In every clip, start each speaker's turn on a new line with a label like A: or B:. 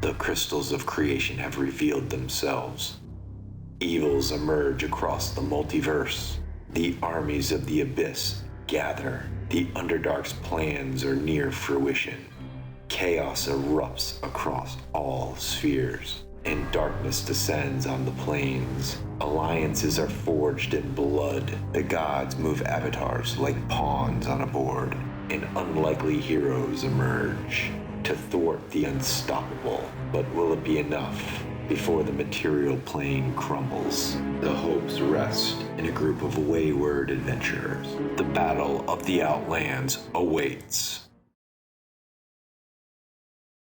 A: The crystals of creation have revealed themselves. Evils emerge across the multiverse. The armies of the abyss gather. The Underdark's plans are near fruition. Chaos erupts across all spheres, and darkness descends on the planes. Alliances are forged in blood. The gods move avatars like pawns on a board, and unlikely heroes emerge to thwart the unstoppable. But will it be enough before the material plane crumbles? The hopes rest in a group of wayward adventurers. The battle of the Outlands awaits.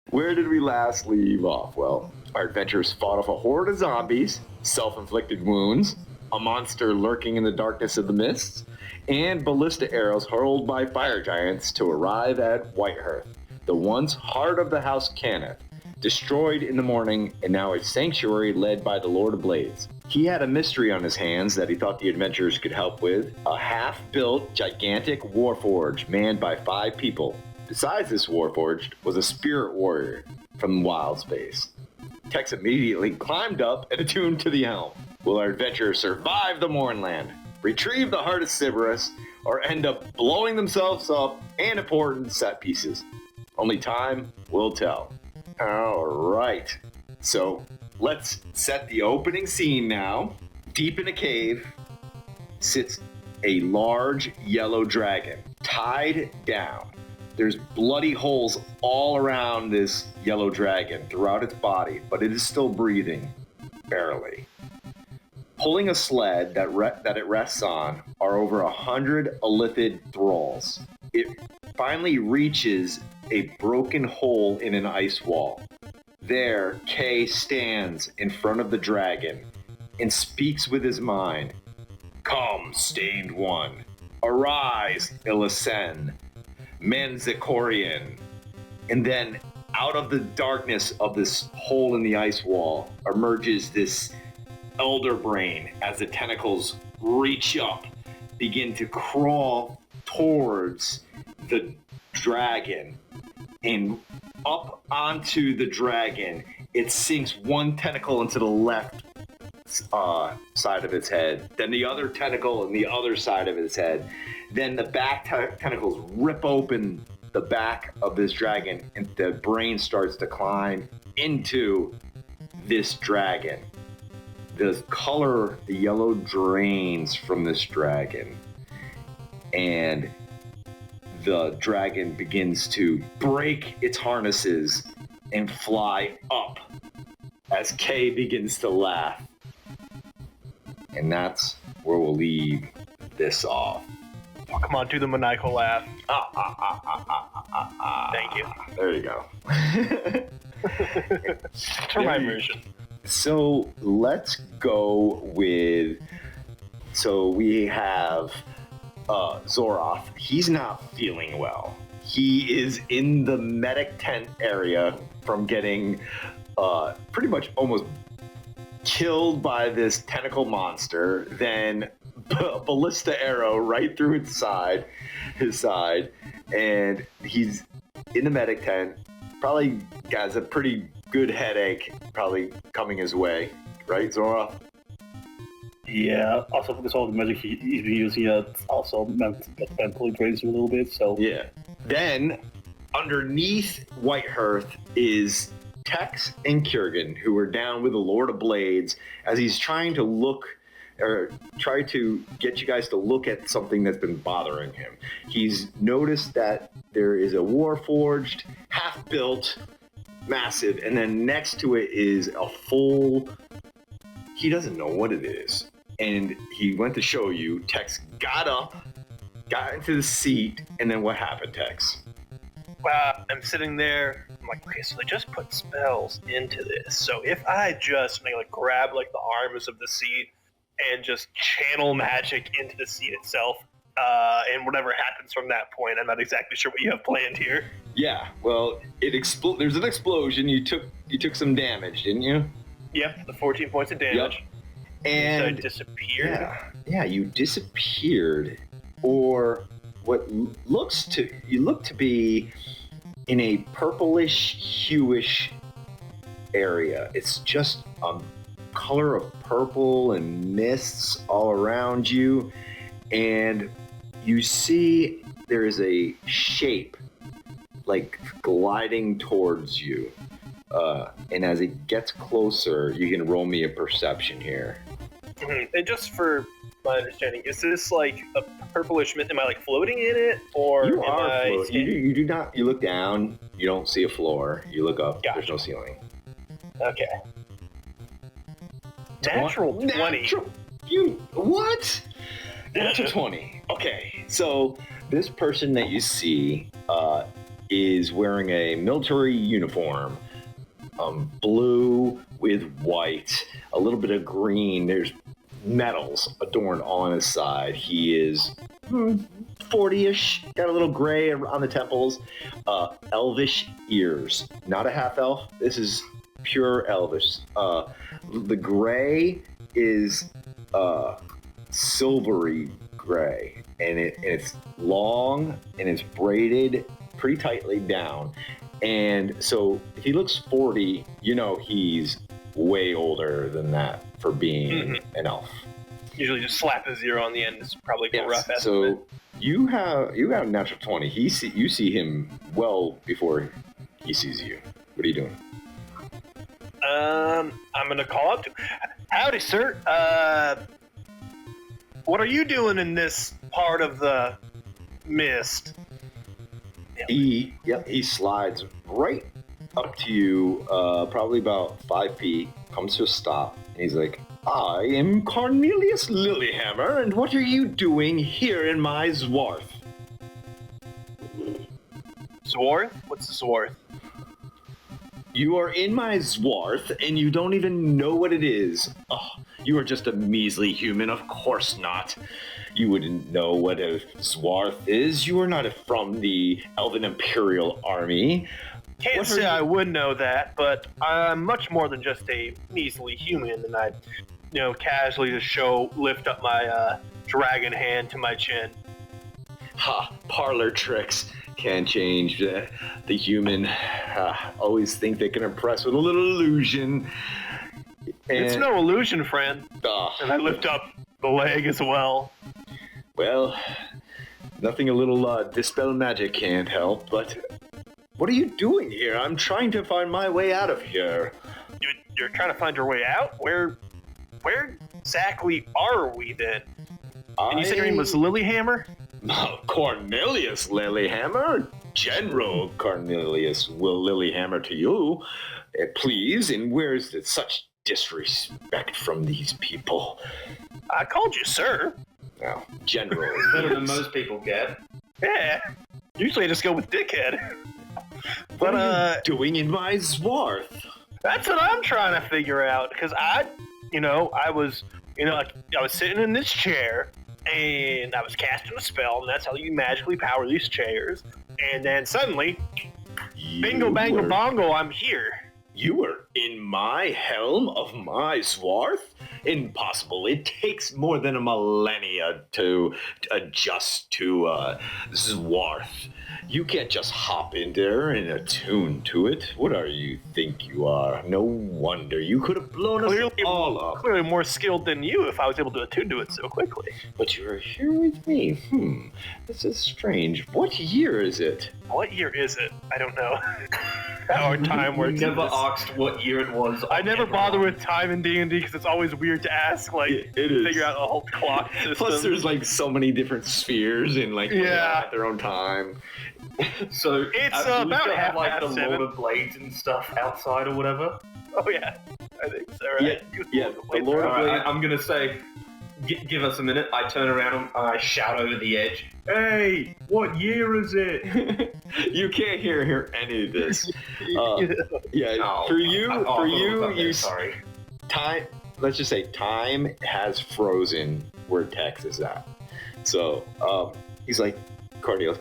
B: Where did we last leave off? Well, our adventurers fought off a horde of zombies, self-inflicted wounds, a monster lurking in the darkness of the mists, and ballista arrows hurled by fire giants to arrive at Whitehearth, the once heart of the House Cannith, destroyed in the morning and now a sanctuary led by the Lord of Blades. He had a mystery on his hands that he thought the adventurers could help with, a half-built, gigantic warforge manned by 5 people. Besides this warforged was a spirit warrior from wild space. Tex immediately climbed up and attuned to the helm. Will our adventurers survive the Mournland, retrieve the heart of Sybaris, or end up blowing themselves up and important set pieces? Only time will tell. Alright, so let's set the opening scene now. Deep in a cave sits a large yellow dragon, tied down. There's bloody holes all around this yellow dragon throughout its body, but it is still breathing, barely. Pulling a sled that it rests on are over 100 Illithid thralls. It finally reaches a broken hole in an ice wall. There, Kay stands in front of the dragon and speaks with his mind. Come, stained one. Arise, Illicen. Manzikorian. And then out of the darkness of this hole in the ice wall emerges this elder brain as the tentacles reach up, begin to crawl towards the dragon, and up onto the dragon it sinks one tentacle into the left side of its head, then the other tentacle in the other side of its head. Then the back tentacles rip open the back of this dragon, and the brain starts to climb into this dragon. The color, the yellow, drains from this dragon, and the dragon begins to break its harnesses and fly up as Kay begins to laugh. And that's where we'll leave this off.
C: Oh, come on, do the maniacal laugh. Thank you.
B: There you go.
C: For my version.
B: So let's go with. So we have Zwarth. He's not feeling well. He is in the medic tent area from getting pretty much almost killed by this tentacle monster, then ballista arrow right through his side, and he's in the medic tent. Probably has a pretty good headache probably coming his way, right, Zora?
D: Yeah, also because all the magic he's been using also mentally drains him a little bit, so...
B: Yeah. Then, underneath Whitehearth is Tex and Kurgan, who are down with the Lord of Blades, as he's trying to look, or try to get you guys to look at something that's been bothering him. He's noticed that there is a warforged, half-built, massive, and then next to it is a full... He doesn't know what it is. And he went to show you. Tex got up, got into the seat, and then what happened, Tex?
C: I'm sitting there. I'm like, okay, so they just put spells into this. So if I just grab the arms of the seat and just channel magic into the seat itself, and whatever happens from that point, I'm not exactly sure what you have planned here.
B: Yeah, well, there's an explosion. You took some damage, didn't you?
C: Yep, the 14 points of damage.
B: Yep. And
C: so I disappeared.
B: Yeah, you disappeared, or what you look to be in a purplish, hueish area. It's just color of purple and mists all around you, and you see there is a shape like gliding towards you, and as it gets closer, you can roll me a perception here.
C: And just for my understanding, is this like a purplish mist? Am I like floating in it, or
B: You
C: am
B: are
C: I?
B: floating. You do not. You look down. You don't see a floor. You look up.
C: Gotcha.
B: There's no ceiling.
C: Okay. Natural 20.
B: What? Natural 20. Okay, so this person that you see is wearing a military uniform, blue with white, a little bit of green. There's medals adorned on his side. He is 40-ish, got a little gray on the temples, elvish ears. Not a half elf. This is pure elvish. The gray is silvery gray, and it's long and it's braided pretty tightly down. And so if he looks 40, you know he's way older than that for being an elf.
C: Usually just slap a 0 on the end is probably a rough estimate.
B: So you have a natural 20. You see him well before he sees you. What are you doing?
C: I'm gonna call up to. Howdy, sir. What are you doing in this part of the mist?
B: He slides right up to you, probably about 5 feet, comes to a stop, and he's like, I am Cornelius Lilyhammer, and what are you doing here in my Zwarth?
C: Zwarth? What's the Zwarth?
B: You are in my Zwarth, and you don't even know what it is. Oh, you are just a measly human, of course not. You wouldn't know what a Zwarth is. You are not from the Elven Imperial Army.
C: Can't say I would know that, but I'm much more than just a measly human, and I, casually just lift up my dragon hand to my chin.
B: Ha! Parlor tricks can't change the human. Always think they can impress with a little illusion.
C: It's no illusion, friend. And I lift up the leg as well.
B: Well, nothing a little dispel magic can't help, but what are you doing here? I'm trying to find my way out of here.
C: You're trying to find your way out? Where exactly are we then? And you said your name was Lilyhammer?
B: Cornelius Lilyhammer? General Cornelius will Lilyhammer to you. Please, and where's such disrespect from these people?
C: I called you sir.
B: Well, General.
E: Better than most people get.
C: Yeah. Usually I just go with dickhead.
B: What are you doing in my Zwarth?
C: That's what I'm trying to figure out, because I was sitting in this chair, and I was casting a spell, and that's how you magically power these chairs. And then suddenly, bingo, bango, bongo, I'm here.
B: You were in my helm of my Zwarth? Impossible. It takes more than a millennia to adjust to Zwarth. You can't just hop in there and attune to it. What are you think you are? No wonder. You could have blown us all up.
C: Clearly more skilled than you if I was able to attune to it so quickly.
B: But you're here with me. This is strange. What year is it?
C: What year is it? I don't know. How our time works.
E: You never asked what year it was.
C: I never bother with time in D&D because it's always weird to ask, figure out the whole clock system.
B: Plus there's so many different spheres and at their own time.
E: So
C: it's
E: about
C: half
E: the
C: past
E: Lord of Blades and stuff outside or whatever.
C: Oh yeah, I think so. Right?
B: Yeah. The Lord of Blades.
E: I'm gonna say, give us a minute. I turn around and I shout over the edge. Hey, what year is it?
B: You can't hear any of this.
E: Sorry.
B: Time. Let's just say time has frozen where Tex is at. So he's like, Cornelius,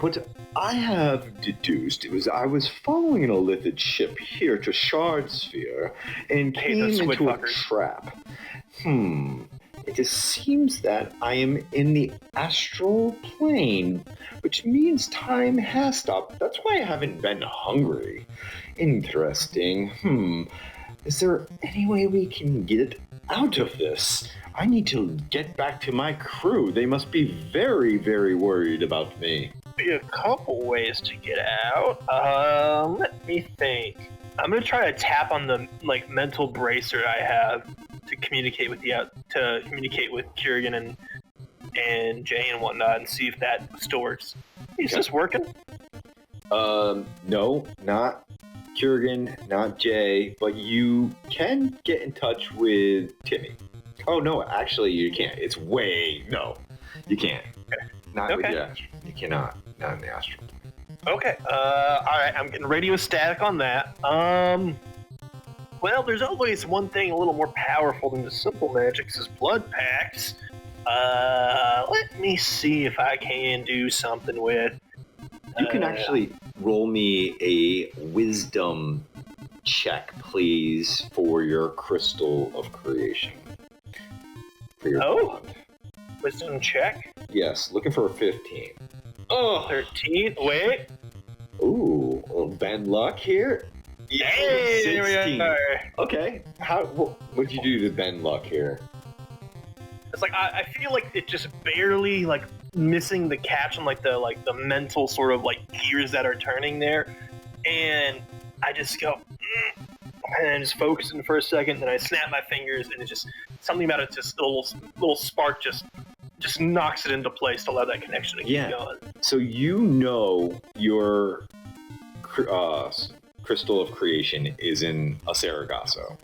B: what I have deduced was I was following an Illithid ship here to Shard Sphere and came into a trap. It just seems that I am in the astral plane, which means time has stopped. That's why I haven't been hungry. Interesting. Is there any way we can get out of this? I need to get back to my crew. They must be very, very worried about me.
C: Be a couple ways to get out. Let me think. I'm gonna try to tap on the mental bracer I have to communicate with Kurgan and Jay and whatnot, and see if that still works. Is this working?
B: No, not Kurgan, not Jay, but you can get in touch with Timmy. Oh no, actually you can't. You can't. Not with the astral. You cannot. Not in the astral.
C: Okay. Alright, I'm getting radio static on that. Well, there's always one thing a little more powerful than the simple magics is blood pacts. Let me see if I can do something with...
B: You can actually roll me a wisdom check, please, for your crystal of creation. For your bond.
C: Wisdom check?
B: Yes, looking for a 15. Oh,
C: 13. Wait.
B: Ooh, a little bad luck here. Yeah,
C: Hey, here we are.
B: Okay, what'd you do to bend luck here?
C: It's like I feel like it just barely missing the catch on the mental sort of gears that are turning there, and I just go and just focusing for a second, then I snap my fingers, and it's just something about it, just a little spark just knocks it into place to allow that connection to keep going.
B: So your crystal of creation is in a Saragasso,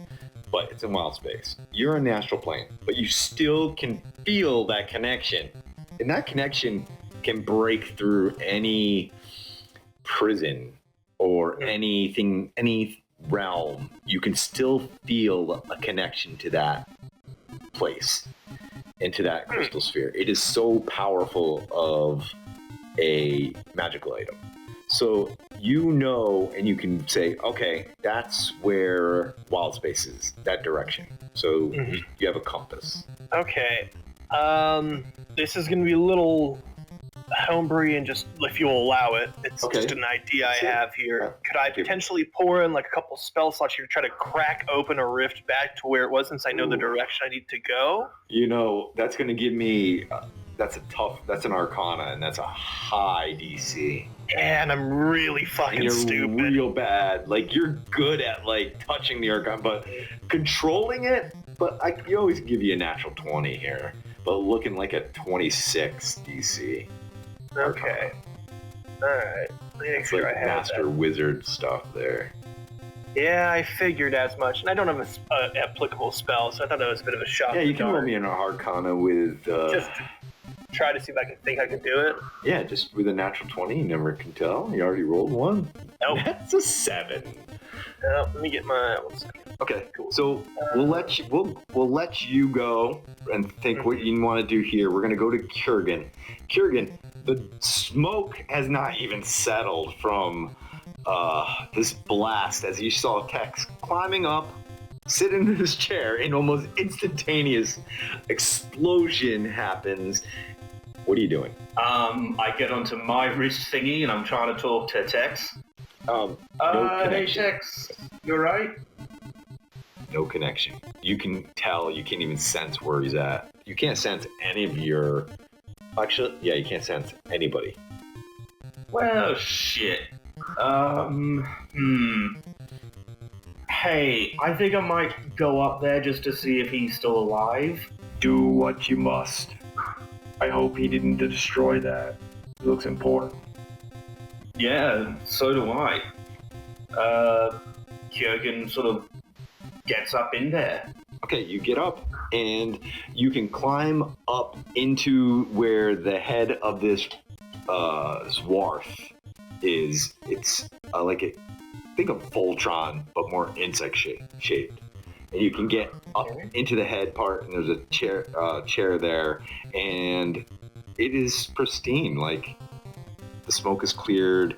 B: but it's in wild space. You're in the astral plane, but you still can feel that connection, and that connection can break through any prison or anything, any realm. You can still feel a connection to that place, into that crystal sphere. It is so powerful of a magical item. So and you can say, okay, that's where wild space is, that direction. So you have a compass.
C: Okay. This is going to be a little homebrew, and just if you'll allow it, it's just an idea I have here. Could I potentially pour in a couple spell slots here to try to crack open a rift back to where it was, since I know the direction I need to go?
B: That's going to give me... that's an Arcana, and that's a high DC.
C: Yeah, and I'm really fucking stupid.
B: Real bad. You're good at, touching the Arcana, but controlling it, you always give you a natural 20 here, but looking like a 26 DC.
C: Okay. Alright. Make sure I have
B: Master
C: that.
B: Wizard stuff there.
C: Yeah, I figured as much, and I don't have an applicable spell, so I thought that was a bit of a shot.
B: Yeah, you can roll me an Arcana with...
C: Just try to see if I can do it.
B: Yeah, just with a natural 20, you never can tell. You already rolled one.
C: Nope.
B: That's a 7.
C: Let me get my... 1 second.
B: Okay, cool. So we'll let you go and think what you want to do here. We're gonna go to Kurgan. Kurgan, the smoke has not even settled from this blast, as you saw Tex climbing up, sitting in his chair, and almost instantaneous explosion happens. What are you doing?
E: I get onto my wrist thingy and I'm trying to talk to Tex.
B: No
E: Hey
B: connection.
E: Tex, you alright?
B: No connection. You can tell, you can't even sense where he's at. You can't sense any of your... Actually, yeah, you can't sense anybody.
E: Well, shit. Hey, I think I might go up there just to see if he's still alive.
A: Do what you must. I hope he didn't destroy that. It looks important.
E: Yeah, so do I. Kurgan sort of gets up in there.
B: Okay, you get up, and you can climb up into where the head of this Zwarth is. It's think of Voltron, but more insect shaped. And you can get up into the head part, and there's a chair there, and it is pristine. The smoke is cleared,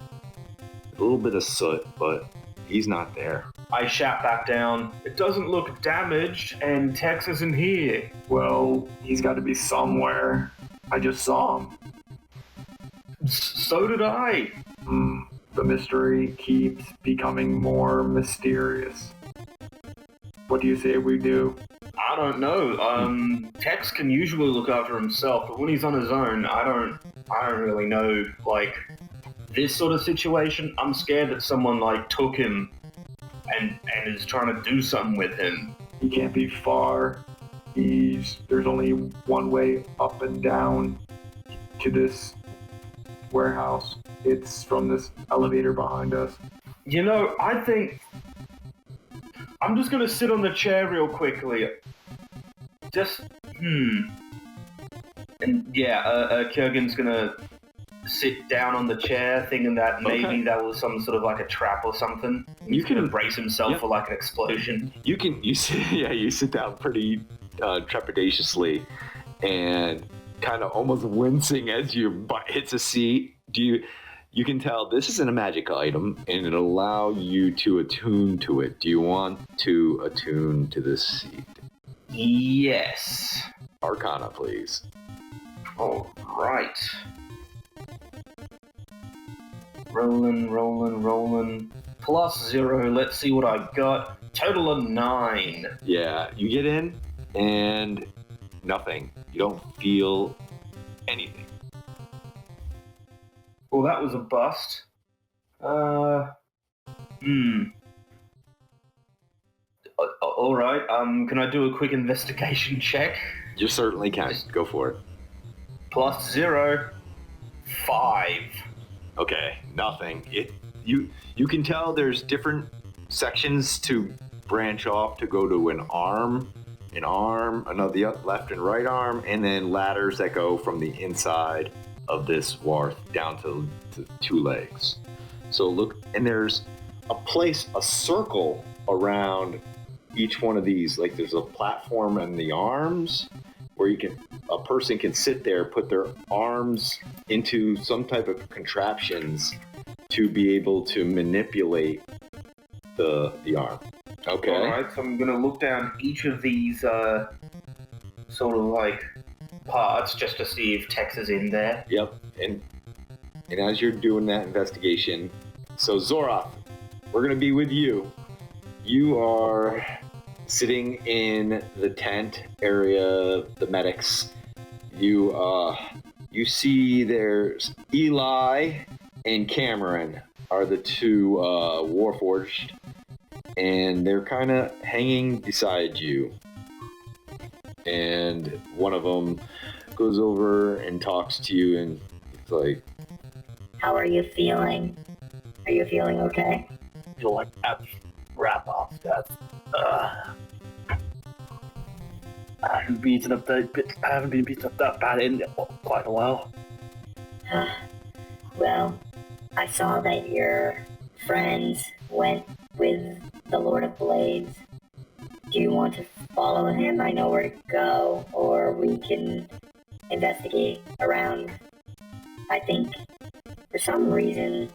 B: a little bit of soot, but he's not there.
E: I shout back down, it doesn't look damaged, and Tex isn't here.
B: Well, he's got to be somewhere. I just saw him.
E: So did I.
B: The mystery keeps becoming more mysterious. What do you say we do?
E: I don't know. Tex can usually look after himself, but when he's on his own, I don't really know. Like, this sort of situation, I'm scared that someone, like, took him and is trying to do something with him.
B: He can't be far. There's only one way up and down to this warehouse. It's from this elevator behind us.
E: You know, I think I'm just gonna sit on the chair real quickly. Just, And yeah, Kurgan's gonna sit down on the chair, thinking that maybe that was some sort of like a trap or something. He's gonna brace himself for like an explosion.
B: You sit down pretty trepidatiously and kind of almost wincing as your butt hits a seat. You can tell this isn't a magic item, and it'll allow you to attune to it. Do you want to attune to this seat?
E: Yes.
B: Arcana, please.
E: All right. Rolling. +0. Let's see what I got. Total of 9.
B: Yeah, you get in, and nothing. You don't feel anything.
E: Well, that was a bust. All right. Can I do a quick investigation check?
B: You certainly can. Go for it.
E: +0. 5.
B: Okay, nothing. You can tell there's different sections to branch off to go to an arm, another left and right arm, and then ladders that go from the inside of this Zwarth down to 2 legs. So look, and there's a circle around each one of these. Like there's a platform in the arms where a person can sit there, put their arms into some type of contraptions to be able to manipulate the arm. Okay.
E: All right. So I'm gonna look down each of these sort of like parts just to see if Tex is in there.
B: Yep. And as you're doing that investigation, so Zwarth, we're gonna be with you. You are sitting in the tent area, the medics. You see there's Eli and Cameron are the 2 Warforged, and they're kind of hanging beside you. And one of them goes over and talks to you, and it's like,
F: "How are you feeling? Are you feeling okay?"
D: Feel like wrap off that. I haven't been beaten up that bad in quite a while.
F: Well, I saw that your friends went with the Lord of Blades. Do you want to follow him? I know where to go, or we can investigate around. I think for some reason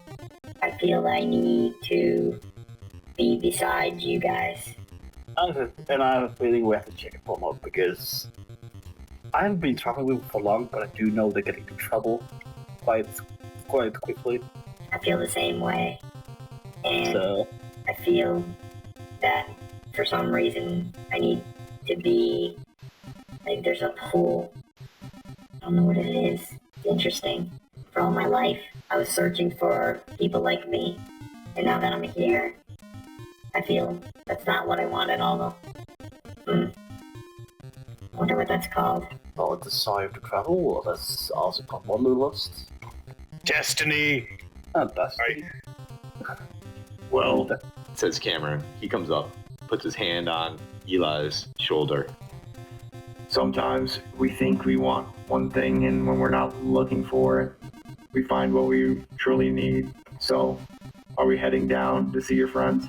F: I feel I need to be beside you guys.
D: I have a feeling we have to check it for more because I haven't been traveling with them for long, but I do know they're getting into trouble quite quickly.
F: I feel the same way. And
D: So
F: I feel that for some reason I need to be, like, there's a pull. I don't know what it is. It's interesting. For all my life, I was searching for people like me. And now that I'm here, I feel that's not what I want at all. I wonder what that's called.
D: not a desire to travel, or that's also got wanderlust.
C: Destiny.
D: And that's
C: Right.
B: well, says Cameron. He comes up, puts his hand on Eli's shoulder. Sometimes we think we want one thing, and when we're not looking for it, we find what we truly need. So, are we heading down to see your friends?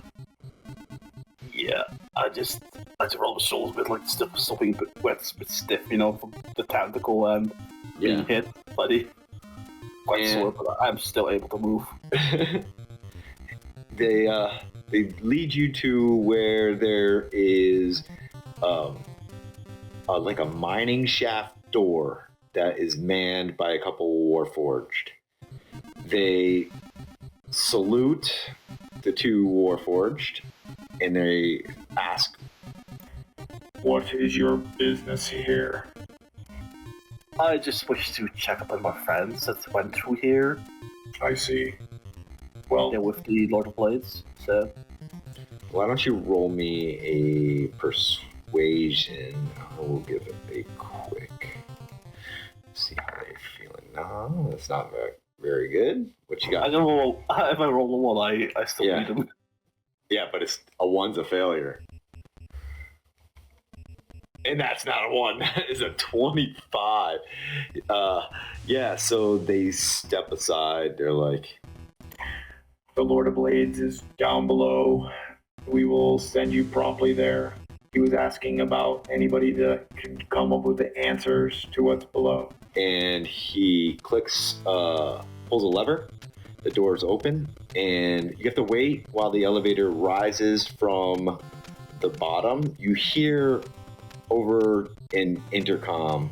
D: Yeah, I just roll my shoulders a bit like something a bit stiff, from the tactical and being hit, buddy. Quite sore, but I'm still able to move.
B: They lead you to where there is like a mining shaft door that is manned by a couple Warforged. They salute the two Warforged, and they ask, "What is your business here?"
D: I just wish to check up on my friends that went through here.
B: I see. Well,
D: They're with the Lord of Blades, so...
B: why don't you roll me a persuasion? I will give it a quick. See how they're feeling. No, that's not very good. What you got?
D: I don't roll... If I roll a 1, I still
B: Yeah.
D: beat them.
B: Yeah, but it's a 1's a failure. And that's not a 1. That is a 25. Yeah, so they step aside. They're like, "The Lord of Blades is down below. We will send you promptly there." He was asking about anybody that can come up with the answers to what's below. And he clicks, pulls a lever. The doors open, and you have to wait while the elevator rises from the bottom. You hear over an intercom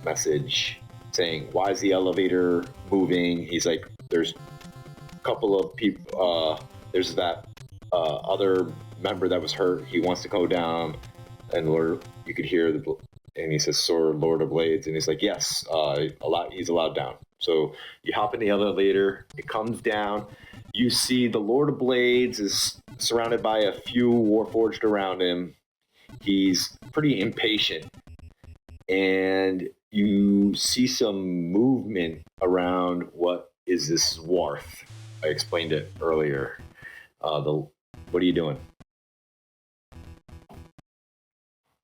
B: message saying, "Why is the elevator moving?" He's like, "There's a couple of people, there's that other member that was hurt. He wants to go down." And you could hear and he says, "Sir, Lord of Blades." And he's like, "Yes, he's allowed down." So you hop in the elevator, it comes down. You see the Lord of Blades is surrounded by a few Warforged around him. He's pretty impatient. And you see some movement around what is this Zwarth. I explained it earlier. What are you doing?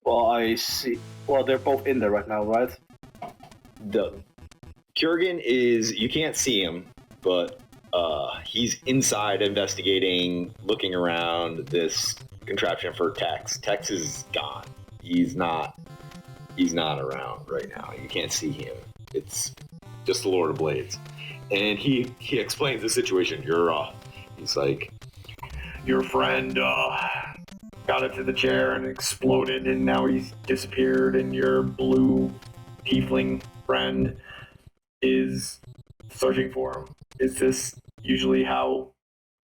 D: Well, I see... Well, they're both in there right now, right?
B: Kurgan is, you can't see him, but he's inside investigating, looking around this contraption for Tex. Tex is gone. He's not around right now. You can't see him. It's just the Lord of Blades. And he explains the situation. He's like, "Your friend got into the chair and exploded, and now he's disappeared, and your blue tiefling friend is searching for him. Is this usually how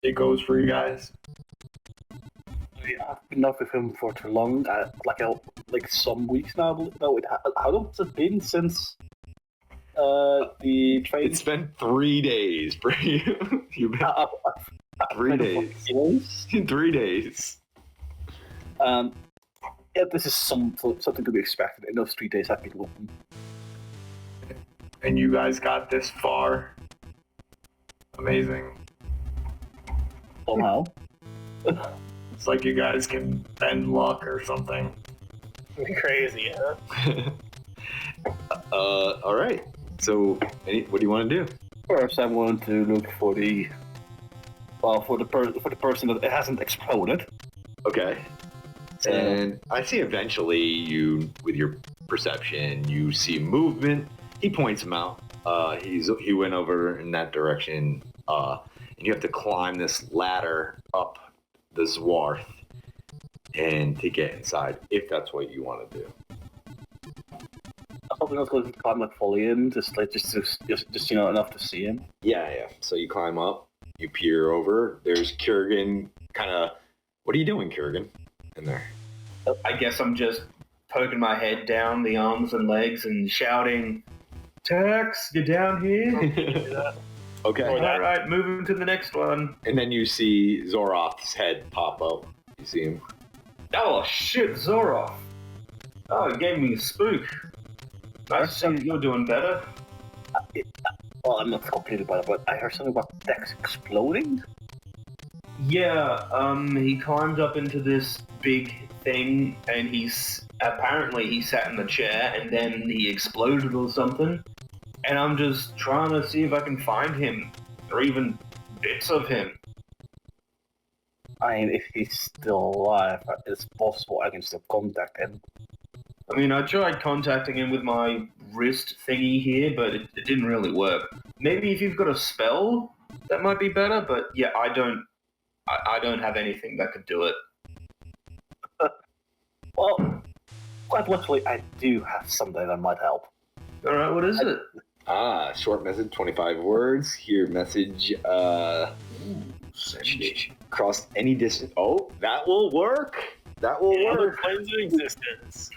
B: it goes for you guys?"
D: I've been not with him for too long, like some weeks now. No, how long has it been since the train?
B: It's been 3 days for you. You've been 3 days. 3 days.
D: Yeah, this is something to be expected. In those 3 days, I've been looking.
B: And you guys got this far. Amazing.
D: Somehow.
B: It's like you guys can bend luck or something.
C: Crazy, huh?
B: All right. So, what do you want to do?
D: First, I want to look for the person that it hasn't exploded.
B: Okay. And I see eventually you, with your perception, you see movement. He points him out. He went over in that direction. And you have to climb this ladder up the Zwarth and to get inside, if that's what you want to do.
D: I probably not going to climb fully in, just enough to see him.
B: Yeah. So you climb up, you peer over. There's Kurgan. What are you doing, Kurgan? In there.
E: I guess I'm just poking my head down the arms and legs and shouting, "Tex, you're down here?"
B: Okay.
E: All right, moving to the next one.
B: And then you see Zoroth's head pop up. You see him.
E: Oh shit, Zoroth. Oh, it gave me a spook. Nice to see you're doing better.
D: Well, I'm not completely about it, but I heard something about Dex exploding.
E: Yeah, he climbed up into this big thing, and he sat in the chair, and then he exploded or something. And I'm just trying to see if I can find him, or even bits of him.
D: I mean, if he's still alive, it's possible I can still contact him.
E: I mean, I tried contacting him with my wrist thingy here, but it didn't really work. Maybe if you've got a spell, that might be better, but yeah, I don't I don't have anything that could do it.
D: Well, quite literally, I do have something that might help.
E: All right, what is it?
B: Short message, 25 words. Here, message, cross any distance. Oh, that will work. That will
C: Other
B: work.
C: planes of existence.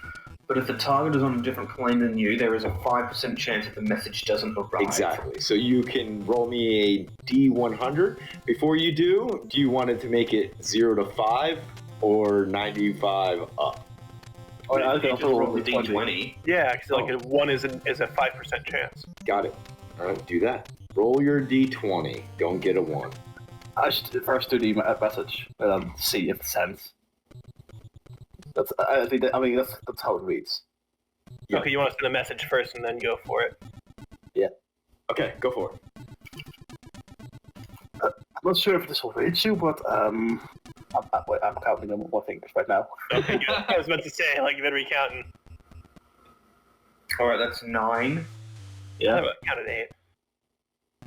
E: But if the target is on a different plane than you, there is a 5% chance that the message doesn't arrive.
B: Exactly. So you can roll me a D100. Before you do you want it to make it 0 to 5 or 95 up?
D: Oh, I
E: You
D: can
E: just
D: also
E: roll
D: roll
E: the
D: the
E: D20.
C: Yeah, because like a 1 is a 5% chance.
B: Got it. All right, do that. Roll your D20. Don't get a 1.
D: I should first do the message and see if it sends. That's that's how it reads.
B: Yeah.
C: Okay, you want to send a message first and then go for it.
B: Okay, go for it.
D: I'm not sure if this will reach you, but I'm counting them on my fingers right now.
C: Okay, good. I was about to say, like, you better be counting.
E: All right, that's 9.
C: I counted 8.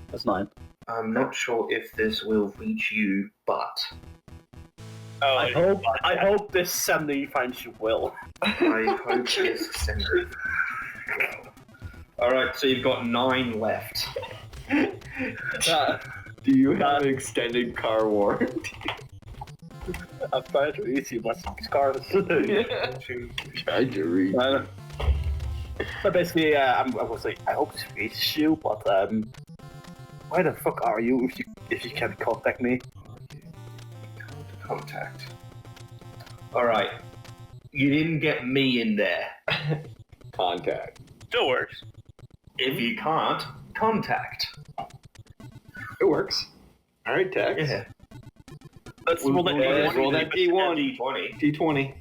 D: That's 9.
E: I'm not sure if this will reach you, but
C: Oh,
D: I hope this 70 finds you will.
E: I hope this sends it. All right, so you've got 9 left.
B: Do you have an extended car warranty?
D: I'm trying to reach you, but scars.
B: Tried to read.
D: But basically, I'm gonna say I hope this reaches you, but where the fuck are you if you can't contact me?
E: Contact. All right, you didn't get me in there.
B: Contact.
C: still works.
E: If you can't, contact.
B: It works. All right, Tex.
E: Yeah.
C: Let's roll that
B: D1. Roll that D1.
E: D20.
B: D20.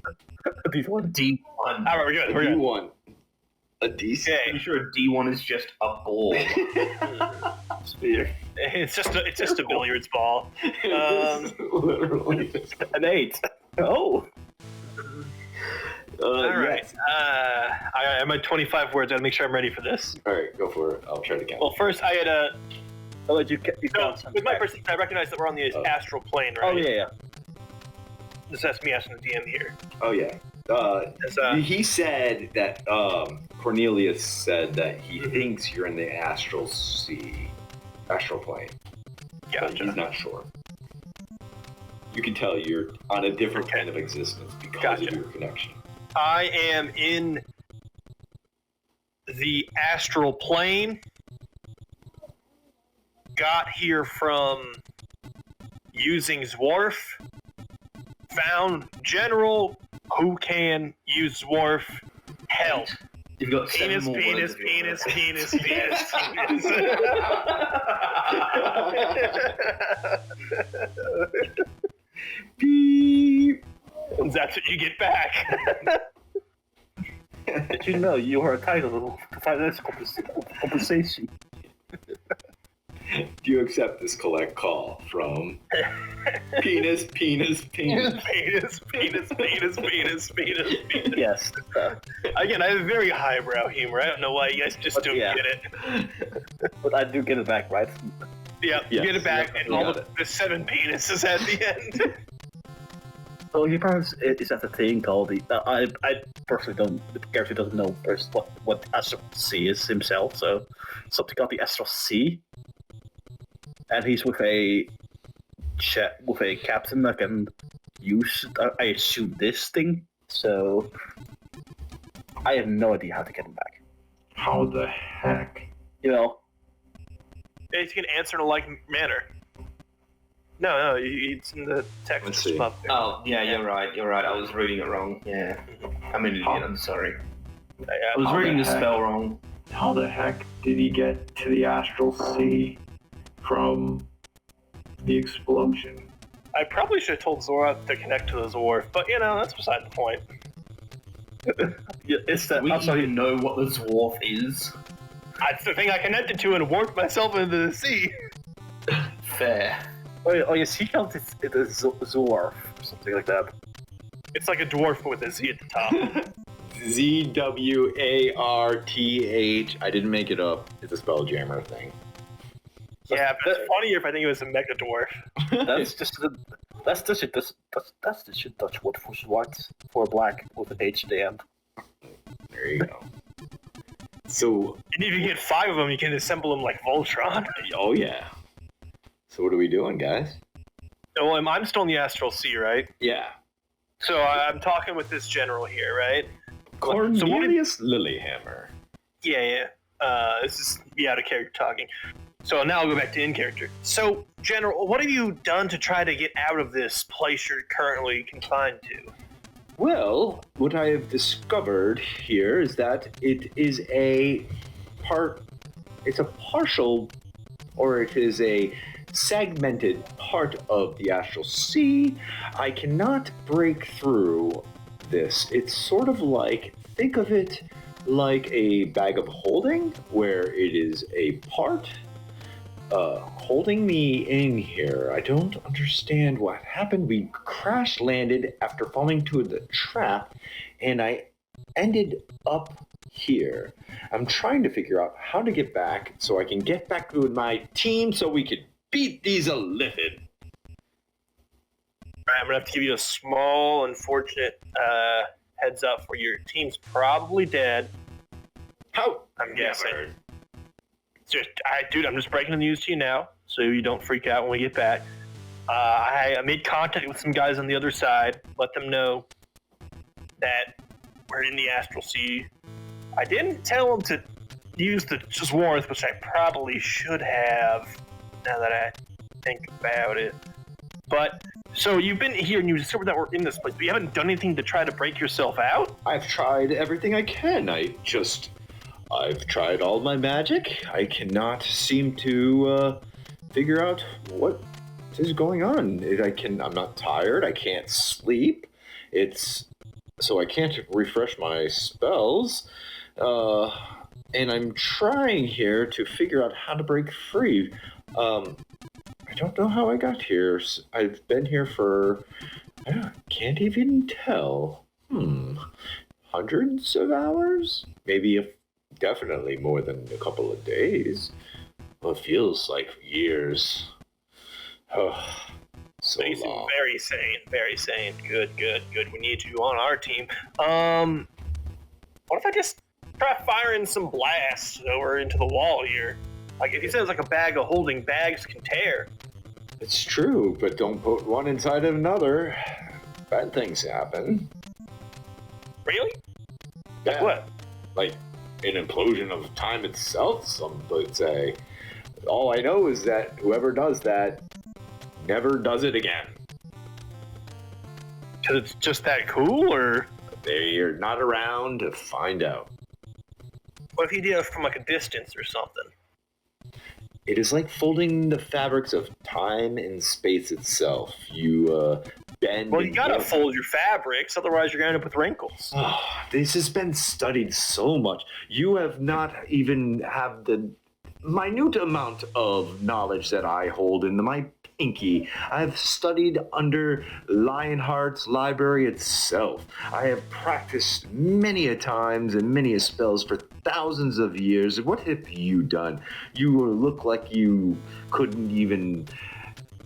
D: D1.
E: D1.
C: All right, we're good.
B: A
C: We're good.
B: D1. A D6.
E: Pretty sure a D1 is just a ball.
D: Spear.
C: It's just a billiards ball.
B: Literally.
D: An 8. Oh.
C: All right.
B: Yes.
C: I'm at 25 words. I gotta make sure I'm ready for this.
B: All right, go for it. I'll try to count.
C: Well, first I had a.
D: I'll let you
C: No,
D: count
C: with my person, I recognize that we're on the astral plane, right?
D: Oh, yeah.
C: That's me asking the DM here.
B: Oh yeah. He said that Cornelius said that he thinks you're in the astral plane. But
C: Gotcha.
B: he's not sure. You can tell you're on a different kind of existence because of your connection.
C: I am in the astral plane. Got here from using Zwarth. Found General who can use Zwarth. Help.
E: You've got
C: Penis,
E: 7 more
C: penis,
E: words of your
C: penis,
E: word.
C: penis, penis, penis.
B: Beep.
C: That's what you get back.
D: Did you know you are entitled to financial compensation?
B: Do you accept this collect call from penis, penis, penis?
C: Penis, penis, penis, penis, penis, penis.
D: Yes.
C: Again, I have very highbrow humor. I don't know why you guys just don't
D: yeah.
C: get it.
D: But I do get it back, right?
C: Yeah, you
B: Yes,
C: get it back,
B: you
C: and all
B: got
C: the 7 penises at the end.
D: So your parents is at a thing called the. I personally don't. The character doesn't know first what Astral C is himself. So something called the Astral C, and he's with a captain that can use. I assume this thing. So I have no idea how to get him back.
B: How the heck?
D: You know.
C: You can answer in a like manner. No, it's in the text.
B: Let's
C: just
B: see.
C: up there.
E: Oh, yeah, you're right. I was reading it wrong. Yeah. I'm an idiot. I'm sorry. I was
B: How
E: reading
B: the
E: the
B: heck?
E: spell wrong.
B: How the heck did he get to the astral sea from the explosion?
C: I probably should have told Zora to connect to the Zwarth, but that's beside the point.
D: Yeah, it's that.
E: We
D: I'm sorry.
E: even know what the dwarf is.
C: That's the thing I connected to and warped myself into the sea.
E: Fair.
D: Oh yes, he called it a Zwarth or something like that.
C: It's like a dwarf with a Z at the top.
B: Zwarth. I didn't make it up. It's a Spelljammer thing.
C: Yeah, but it's funnier if I think it was a mega dwarf.
D: That's just That's the shit. That's the shit Dutch word for Zwarth, for black with an H at the end.
B: There you go. So,
C: And if you get 5 of them, you can assemble them like Voltron.
B: oh yeah. So what are we doing, guys?
C: Well, I'm still in the Astral Sea, right?
B: Yeah.
C: So I'm talking with this general here, right?
B: Cornelius Lilyhammer.
C: Yeah. This is out of character talking. So now I'll go back to in character. So, General, what have you done to try to get out of this place you're currently confined to?
B: Well, what I have discovered here is that it is it's a partial, or it is a segmented part of the Astral Sea. I cannot break through this. It's sort of like, think of it like a bag of holding, where it is a part holding me in here. I don't understand what happened. We crash landed after falling to the trap, and I ended up here. I'm trying to figure out how to get back so I can get back with my team so we can beat these Illithid.
C: Alright, I'm gonna have to give you a small, unfortunate heads up for your team's probably dead.
B: How?
C: I'm guessing. Dude, I'm just breaking the news to you now, so you don't freak out when we get back. I made contact with some guys on the other side, let them know that we're in the Astral Sea. I didn't tell them to use the Zwarth, which I probably should have, now that I think about it. But, so you've been here and you discovered that we're in this place, but you haven't done anything to try to break yourself out?
B: I've tried everything I can. I've tried all my magic. I cannot seem to figure out what is going on. I'm not tired. I can't sleep. So I can't refresh my spells. And I'm trying here to figure out how to break free. I don't know how I got here. I've been here for, can't even tell. Hundreds of hours? Maybe definitely more than a couple of days. Well, it feels like years. Oh, so
C: You seem
B: long.
C: very sane. Good. We need you on our team. What if I just try firing some blasts over into the wall here? Like, if he says like a bag of holding, bags can tear.
B: It's true, but don't put one inside of another. Bad things happen.
C: Really?
B: Yeah.
C: Like what?
B: Like an implosion of time itself, some would say. All I know is that whoever does that never does it again.
C: Because it's just that cool, or
B: They're not around to find out.
C: what if he did it from like a distance or something?
B: It is like folding the fabrics of time and space itself. You bend.
C: Well, you
B: and
C: gotta
B: warp.
C: fold your fabrics, otherwise you're gonna end up with wrinkles.
B: Oh, this has been studied so much. You have not even have the minute amount of knowledge that I hold in my pinky. I've studied under Lionheart's library itself. I have practiced many a times and many a spells for thousands of years. What have you done? You look like you couldn't even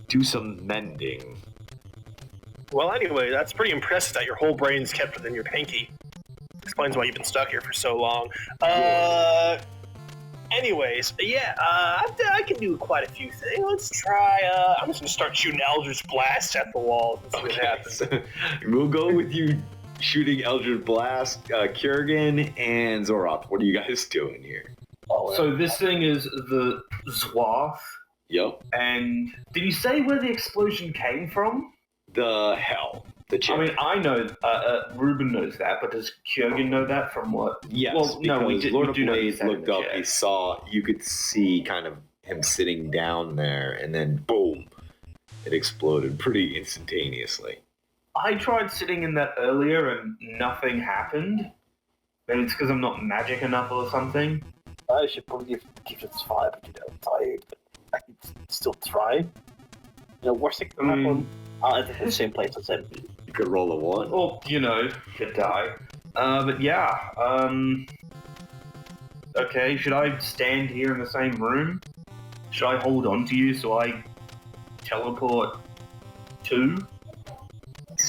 B: do some mending.
C: Well, anyway, that's pretty impressive that your whole brain's kept within your pinky. Explains why you've been stuck here for so long. Anyways, I can do quite a few things. Let's try, I'm just gonna start shooting Eldritch Blasts at the walls and see what happens.
B: So we'll go with you shooting Eldritch Blast, Kurgan, and Zwarth. What are you guys doing here?
E: So this thing is the Zwarth,
B: Yep.
E: and did you say where the explosion came from?
B: The hell. The chip.
E: I mean, I know, Ruben knows that, but does Kurgan know that from what?
B: Yes,
E: Well, no, we
B: because
E: do,
B: Lord
E: we
B: of
E: do know
B: Blaze
E: that in
B: looked
E: the
B: up,
E: chat.
B: he saw, you could see kind of him sitting down there, and then boom, it exploded pretty instantaneously.
E: I tried sitting in that earlier and nothing happened. Maybe it's because I'm not magic enough or something.
D: I should probably give it a try, but I'm tired. But I can still try. Worst thing can happen. I'll end up in the same place as him.
B: You could roll a 1.
E: Or, could die. But yeah, okay, should I stand here in the same room? Should I hold on to you so I teleport to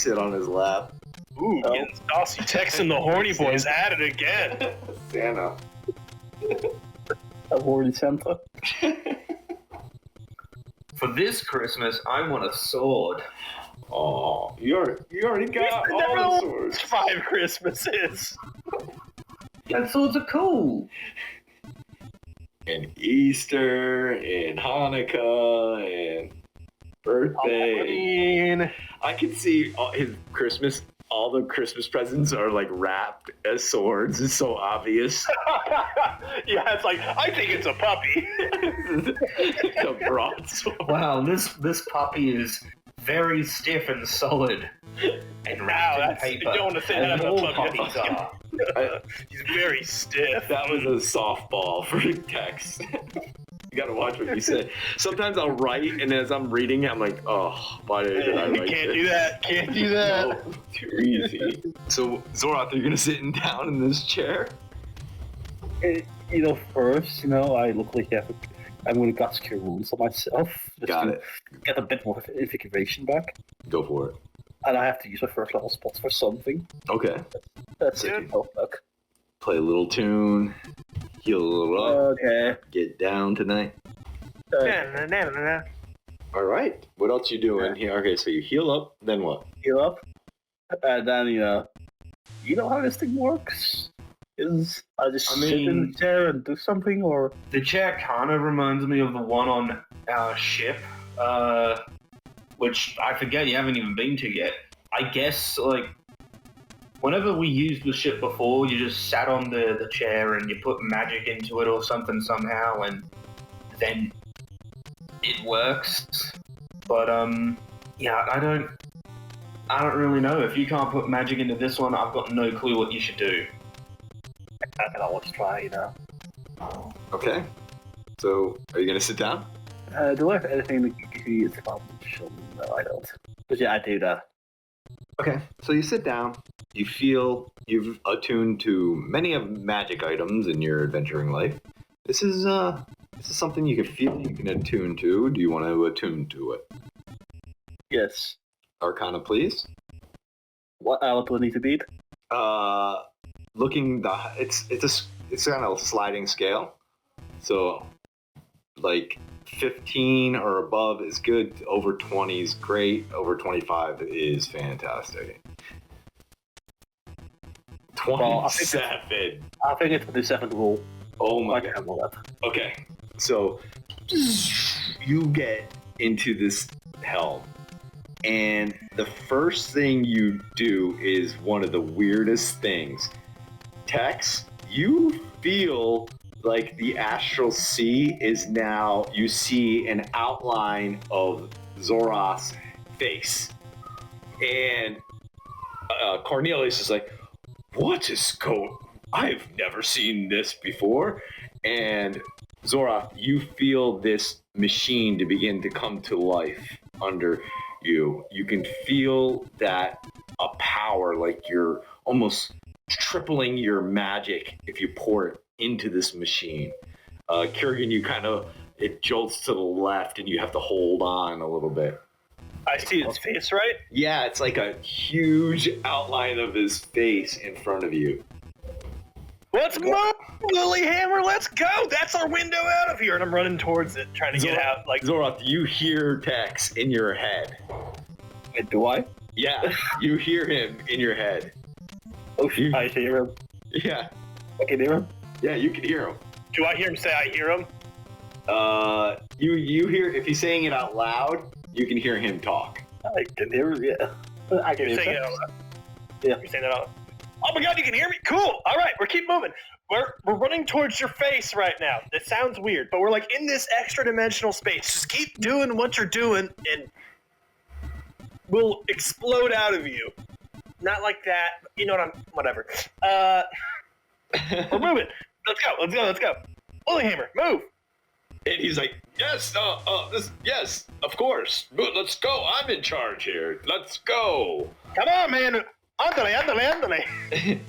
B: sit on his lap.
C: Ooh, getting saucy. Tex and the horny boys at it again.
B: Santa.
D: A horny Santa.
E: For this Christmas, I want a sword.
B: Oh, you already got all the swords.
C: 5 Christmases.
E: And swords are cool.
B: And Easter, and Hanukkah, and birthday. I can see his Christmas. All the Christmas presents are like wrapped as swords. It's so obvious.
C: Yeah, it's like, I think it's a puppy.
B: It's a broadsword.
E: Wow, this puppy is very stiff and solid. And wrapped in paper.
C: You don't want to say that
E: as
C: about
E: all
C: puppy.
E: puppies are.
C: He's very stiff.
B: That was a softball for text. You gotta watch what you say. Sometimes I'll write, and as I'm reading it, I'm like, oh, why did I write
C: Can't
B: this?
C: do that. Can't do that.
B: Oh, too easy. So, Zwarth, are you gonna sit down in this chair?
D: First, I luckily have. I'm going to gas cure wounds on myself. Just
B: Got
D: to
B: it.
D: Get a bit more invigoration back.
B: Go for it.
D: And I have to use my first level spots for something.
B: Okay.
D: That's
C: Good.
D: it. Health back.
B: Play a little tune. Heal a little up.
D: Okay.
B: Get down tonight.
C: Na-na-na-na-na.
B: All right. What else you doing here? Okay, so you heal up. Then what?
D: Heal up. And then, you know how this thing works? Is I just sit in the chair and do something, or
E: The chair kind of reminds me of the one on our ship, which I forget you haven't even been to yet. I guess, whenever we used the ship before, you just sat on the chair and you put magic into it or something somehow, and then it works. But, yeah, I don't really know. If you can't put magic into this one, I've got no clue what you should do.
D: I can always try,
B: Okay. So, are you gonna sit down?
D: Do I have anything that you can use advantage? No, I don't. But yeah, I do that.
B: Okay. So you sit down. You feel you've attuned to many of magic items in your adventuring life. This is something you can feel you can attune to. Do you want to attune to it?
D: Yes.
B: Arcana, please.
D: What do I need to beat?
B: It's on a sliding scale. So, 15 or above is good. Over 20 is great. Over 25 is fantastic. 27.
D: I think it's the 7th rule.
B: Oh my
D: I
B: god.
D: can't roll that.
B: Okay, so you get into this helm, and the first thing you do is one of the weirdest things. Tex, you feel like the astral sea is now, you see an outline of Zoroth's face. And Cornelius is like, what is going? I've never seen this before. And Zwarth, you feel this machine to begin to come to life under you. You can feel that a power, like you're almost tripling your magic if you pour it into this machine. Kurgan, it jolts to the left and you have to hold on a little bit.
C: I see his face, right?
B: Yeah, it's like a huge outline of his face in front of you.
C: Let's move, Lilyhammer, let's go! That's our window out of here! And I'm running towards it, trying to get out.
B: Zoroth, you hear Tex in your head.
D: Wait, do I?
B: Yeah, you hear him in your head.
D: Oh, I hear him.
B: Yeah.
D: I can hear him.
B: Yeah, you can hear him.
C: Do I hear him say I hear him?
B: You hear, if he's saying it out loud, you can hear him talk.
D: I can hear him, yeah. I can
C: You're
D: hear
C: saying it
D: him.
C: out loud.
D: Yeah.
C: You're saying that out loud. Oh my god, you can hear me? Cool! Alright, we're keep moving. We're running towards your face right now. It sounds weird, but we're in this extra dimensional space. Just keep doing what you're doing, and we'll explode out of you. Not like that, but you know what whatever. We're moving. Let's go. Lilyhammer, move!
B: And he's like, yes, yes, of course. Let's go. I'm in charge here. Let's go.
C: Come on, man! Andale.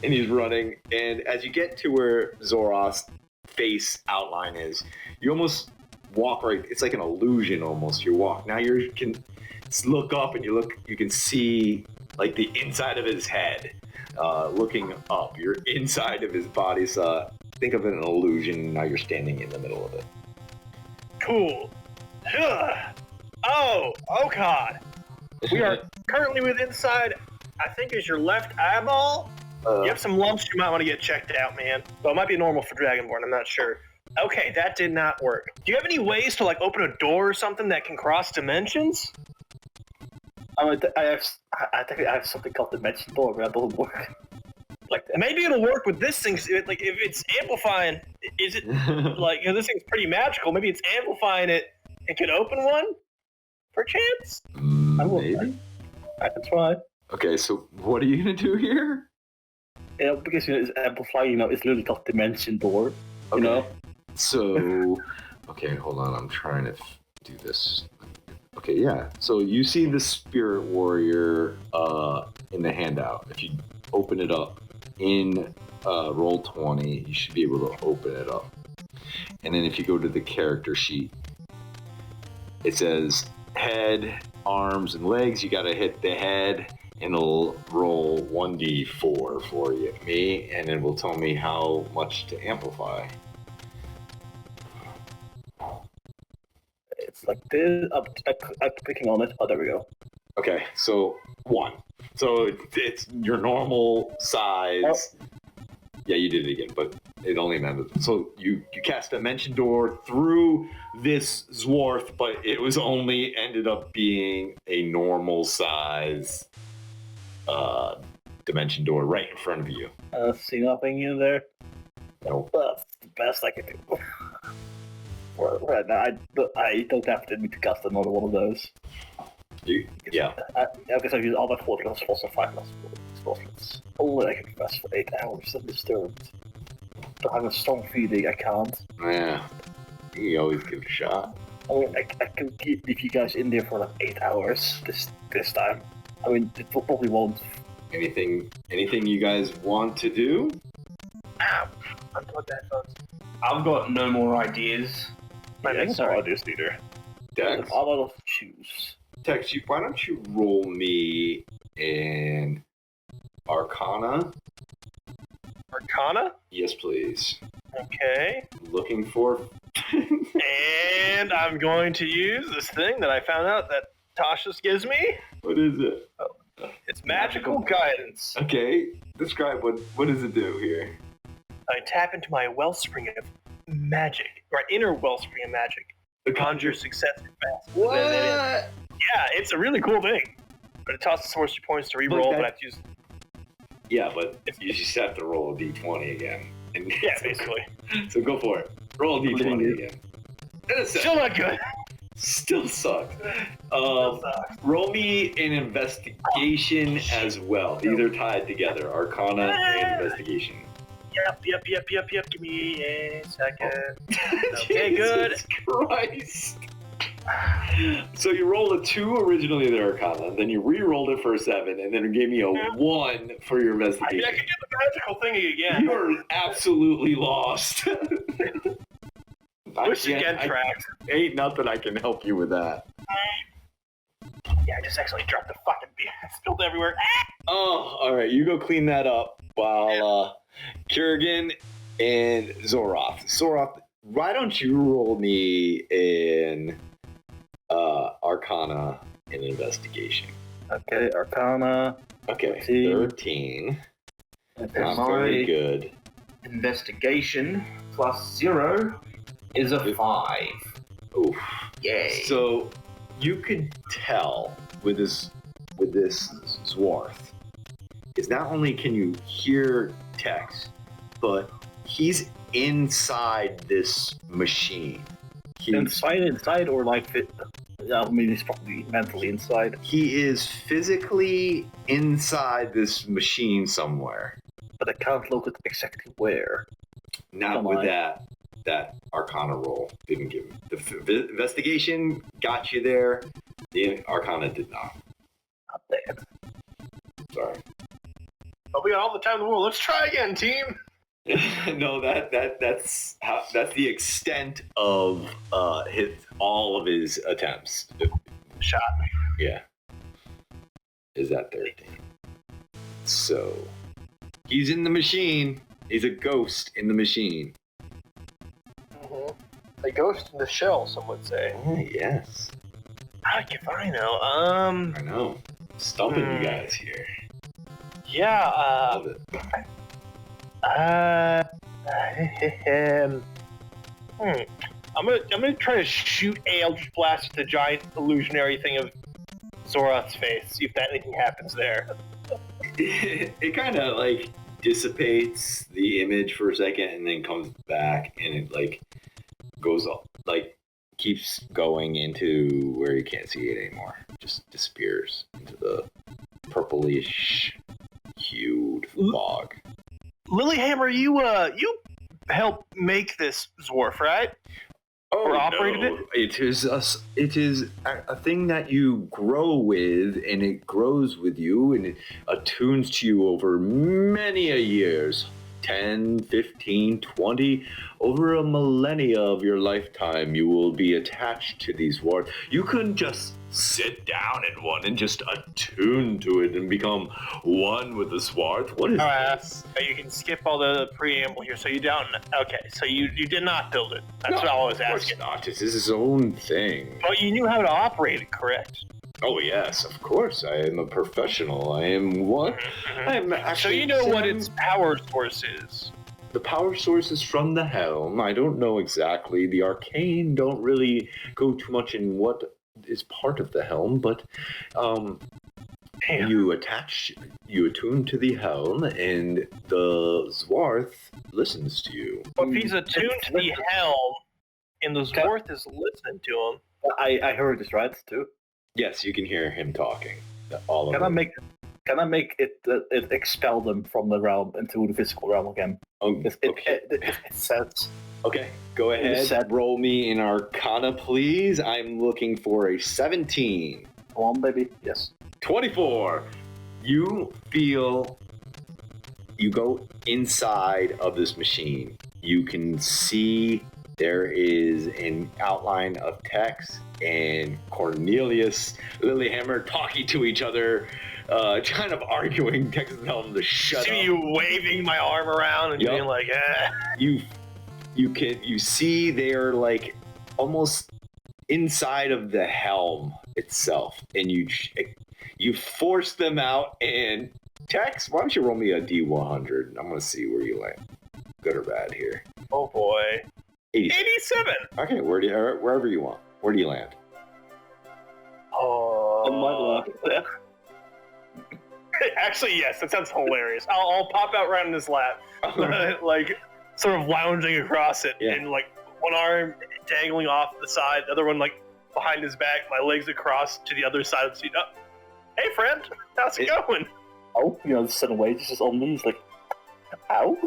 B: And he's running. And as you get to where Zoroth's face outline is, you almost walk right. It's like an illusion almost. You walk. Now you can look up and you can see like the inside of his head, looking up. You're inside of his body, so think of it an illusion. Now you're standing in the middle of it.
C: Cool. Oh God. We are currently with inside, I think is your left eyeball. You have some lumps you might want to get checked out, man. Well, it might be normal for Dragonborn, I'm not sure. Okay, that did not work. Do you have any ways to like open a door or something that can cross dimensions?
D: I think I have something called Dimension Door, but that doesn't work. Like that.
C: Maybe it'll work with this thing. Like if it's amplifying, is it like this thing's pretty magical? Maybe it's amplifying it and can open one, perchance.
B: Maybe.
D: I can try.
B: Okay, so what are you gonna do here?
D: Yeah, because it's amplifying. It's literally called Dimension Door.
B: Okay.
D: You know.
B: So, okay, hold on. I'm trying to do this. Okay, yeah. So you see the Spirit Warrior in the handout. If you open it up in roll 20, you should be able to open it up. And then if you go to the character sheet, it says head, arms, and legs. You got to hit the head, and it'll roll 1d4 for me, and it will tell me how much to amplify.
D: It's like this. I'm clicking on it. Oh, there we go.
B: Okay, so 1. So it's your normal size.
D: Oh.
B: Yeah, you did it again, but it only meant so you cast Dimension Door through this Zwarth, but it was only ended up being a normal size Dimension Door right in front of you.
D: See nothing in there.
B: Nope.
D: That's the best I can do. Right now, I don't have to need to cast another one of those.
B: Yeah.
D: I guess I've used all my 4 plus 4 and 5 plus 4 slots. Only I can rest for 8 hours undisturbed. But I have a strong feeling I can't.
B: Yeah. You can always give it a shot.
D: I mean, I can leave you guys in there for like 8 hours this time. I mean, it probably won't.
B: Anything you guys want to do?
C: Unplug the headphones.
E: I've got no more ideas.
D: Sorry, I just either.
B: Dex?
D: I'll let us choose.
B: Tex, why don't you roll me an Arcana?
C: Arcana?
B: Yes, please.
C: Okay.
B: Looking for...
C: And I'm going to use this thing that I found out that Tasha gives me.
B: What is it?
C: It's magical guidance.
B: Okay, describe what does it do here?
C: I tap into my wellspring of magic, or inner wellspring of magic. Conjure success fast.
B: What?
C: Yeah, it's a really cool thing. But it tosses sorcery points to reroll, but I have to use...
B: Yeah, but you just have to roll a d20 again. And
C: Yeah, basically.
B: So go for it. Roll a d20 again.
C: Still not good.
B: Still sucks.
C: Still sucks.
B: Roll me an investigation as well. These are tied together. Arcana and investigation.
C: Yep. Give me a second. Okay, good.
B: Jesus Christ. So you rolled a 2 originally in the Arcana, then you re-rolled it for a 7, and then it gave me a 1 for your
C: I mean,
B: investigation.
C: I can do the magical thingy again.
B: You are absolutely lost.
C: Which again tracks.
B: Ain't nothing I can help you with that.
C: Yeah, I just accidentally dropped the fucking beer. It spilled everywhere.
B: Oh, all right. You go clean that up while Kurgan and Zwarth. Zwarth, why don't you roll me an Arcana and investigation?
D: Okay, Arcana.
B: Okay,
D: 13.
B: 13. Not very good.
E: Investigation plus 0 is a 5.
B: Oof.
E: Yay.
B: So you could tell with this Zwarth is not only can you hear text, but he's inside this machine.
D: Inside or like fit? I mean, he's probably mentally inside.
B: He is physically inside this machine somewhere.
D: But I can't locate exactly where.
B: Not with that Arcana roll. Didn't give him. The investigation got you there. The Arcana did not.
D: Not bad.
B: Sorry.
C: But we got all the time in the world. Let's try again, team.
B: No, that's the extent of all of his attempts.
C: Shot.
B: Yeah. Is that 13? So, he's in the machine. He's a ghost in the machine.
C: A ghost in the shell, some would say.
B: Oh, yes.
C: If I know.
B: I know. Stumping you guys here.
C: Yeah,
B: Love it.
C: I'm gonna try to shoot a Eldritch Blast at the giant illusionary thing of Zwarth's face. See if anything happens there.
B: It kind of like dissipates the image for a second and then comes back and it like goes up, like keeps going into where you can't see it anymore. Just disappears into the purplish hued fog.
C: Lilyhammer, you helped make this Zwarth, right? Or operated it?
B: It is a thing that you grow with, and it grows with you, and it attunes to you over many a years. 10, 15, 20, over a millennia of your lifetime, you will be attached to these wards. You couldn't just sit down in one and just attune to it and become one with the Zwarth. What is this?
C: You can skip all the preamble here. So you don't. Okay, so you did not build it. That's what I was asking.
B: Of course not. This is his own thing.
C: But you knew how to operate it, correct?
B: Oh yes, of course. I am a professional. I am what? I'm actually.
C: So you know what its power source is.
B: The power source is from the helm. I don't know exactly. The arcane don't really go too much in what is part of the helm, but you attune to the helm, and the Zwarth listens to you.
C: Well, if he's attuned to the helm, and the Zwarth is listening to him.
D: I heard this right too.
B: Yes, you can hear him talking. All of
D: Can I make it expel them from the realm into the physical realm again? It says.
B: Okay, go ahead. Roll me in Arcana, please. I'm looking for a 17.
D: Come on, baby. Yes.
B: 24. You feel. You go inside of this machine. You can see there is an outline of text and Cornelius, Lilyhammer talking to each other, kind of arguing. Text is telling them to shut up.
C: See you waving my arm around and being like,
B: You see they're like almost inside of the helm itself, and you force them out. And Tex, why don't you roll me a D100? I'm gonna see where you land, good or bad here.
C: Oh boy, 87.
B: Okay, wherever you want. Where do you land?
C: Oh, actually, yes. That sounds hilarious. I'll pop out right in his lap, like sort of lounging across it, and like one arm dangling off the side, the other one like behind his back, my legs across to the other side of the seat. Oh, hey, friend, how's it going?
D: Oh, the sudden weight is just on me. He's like, ow.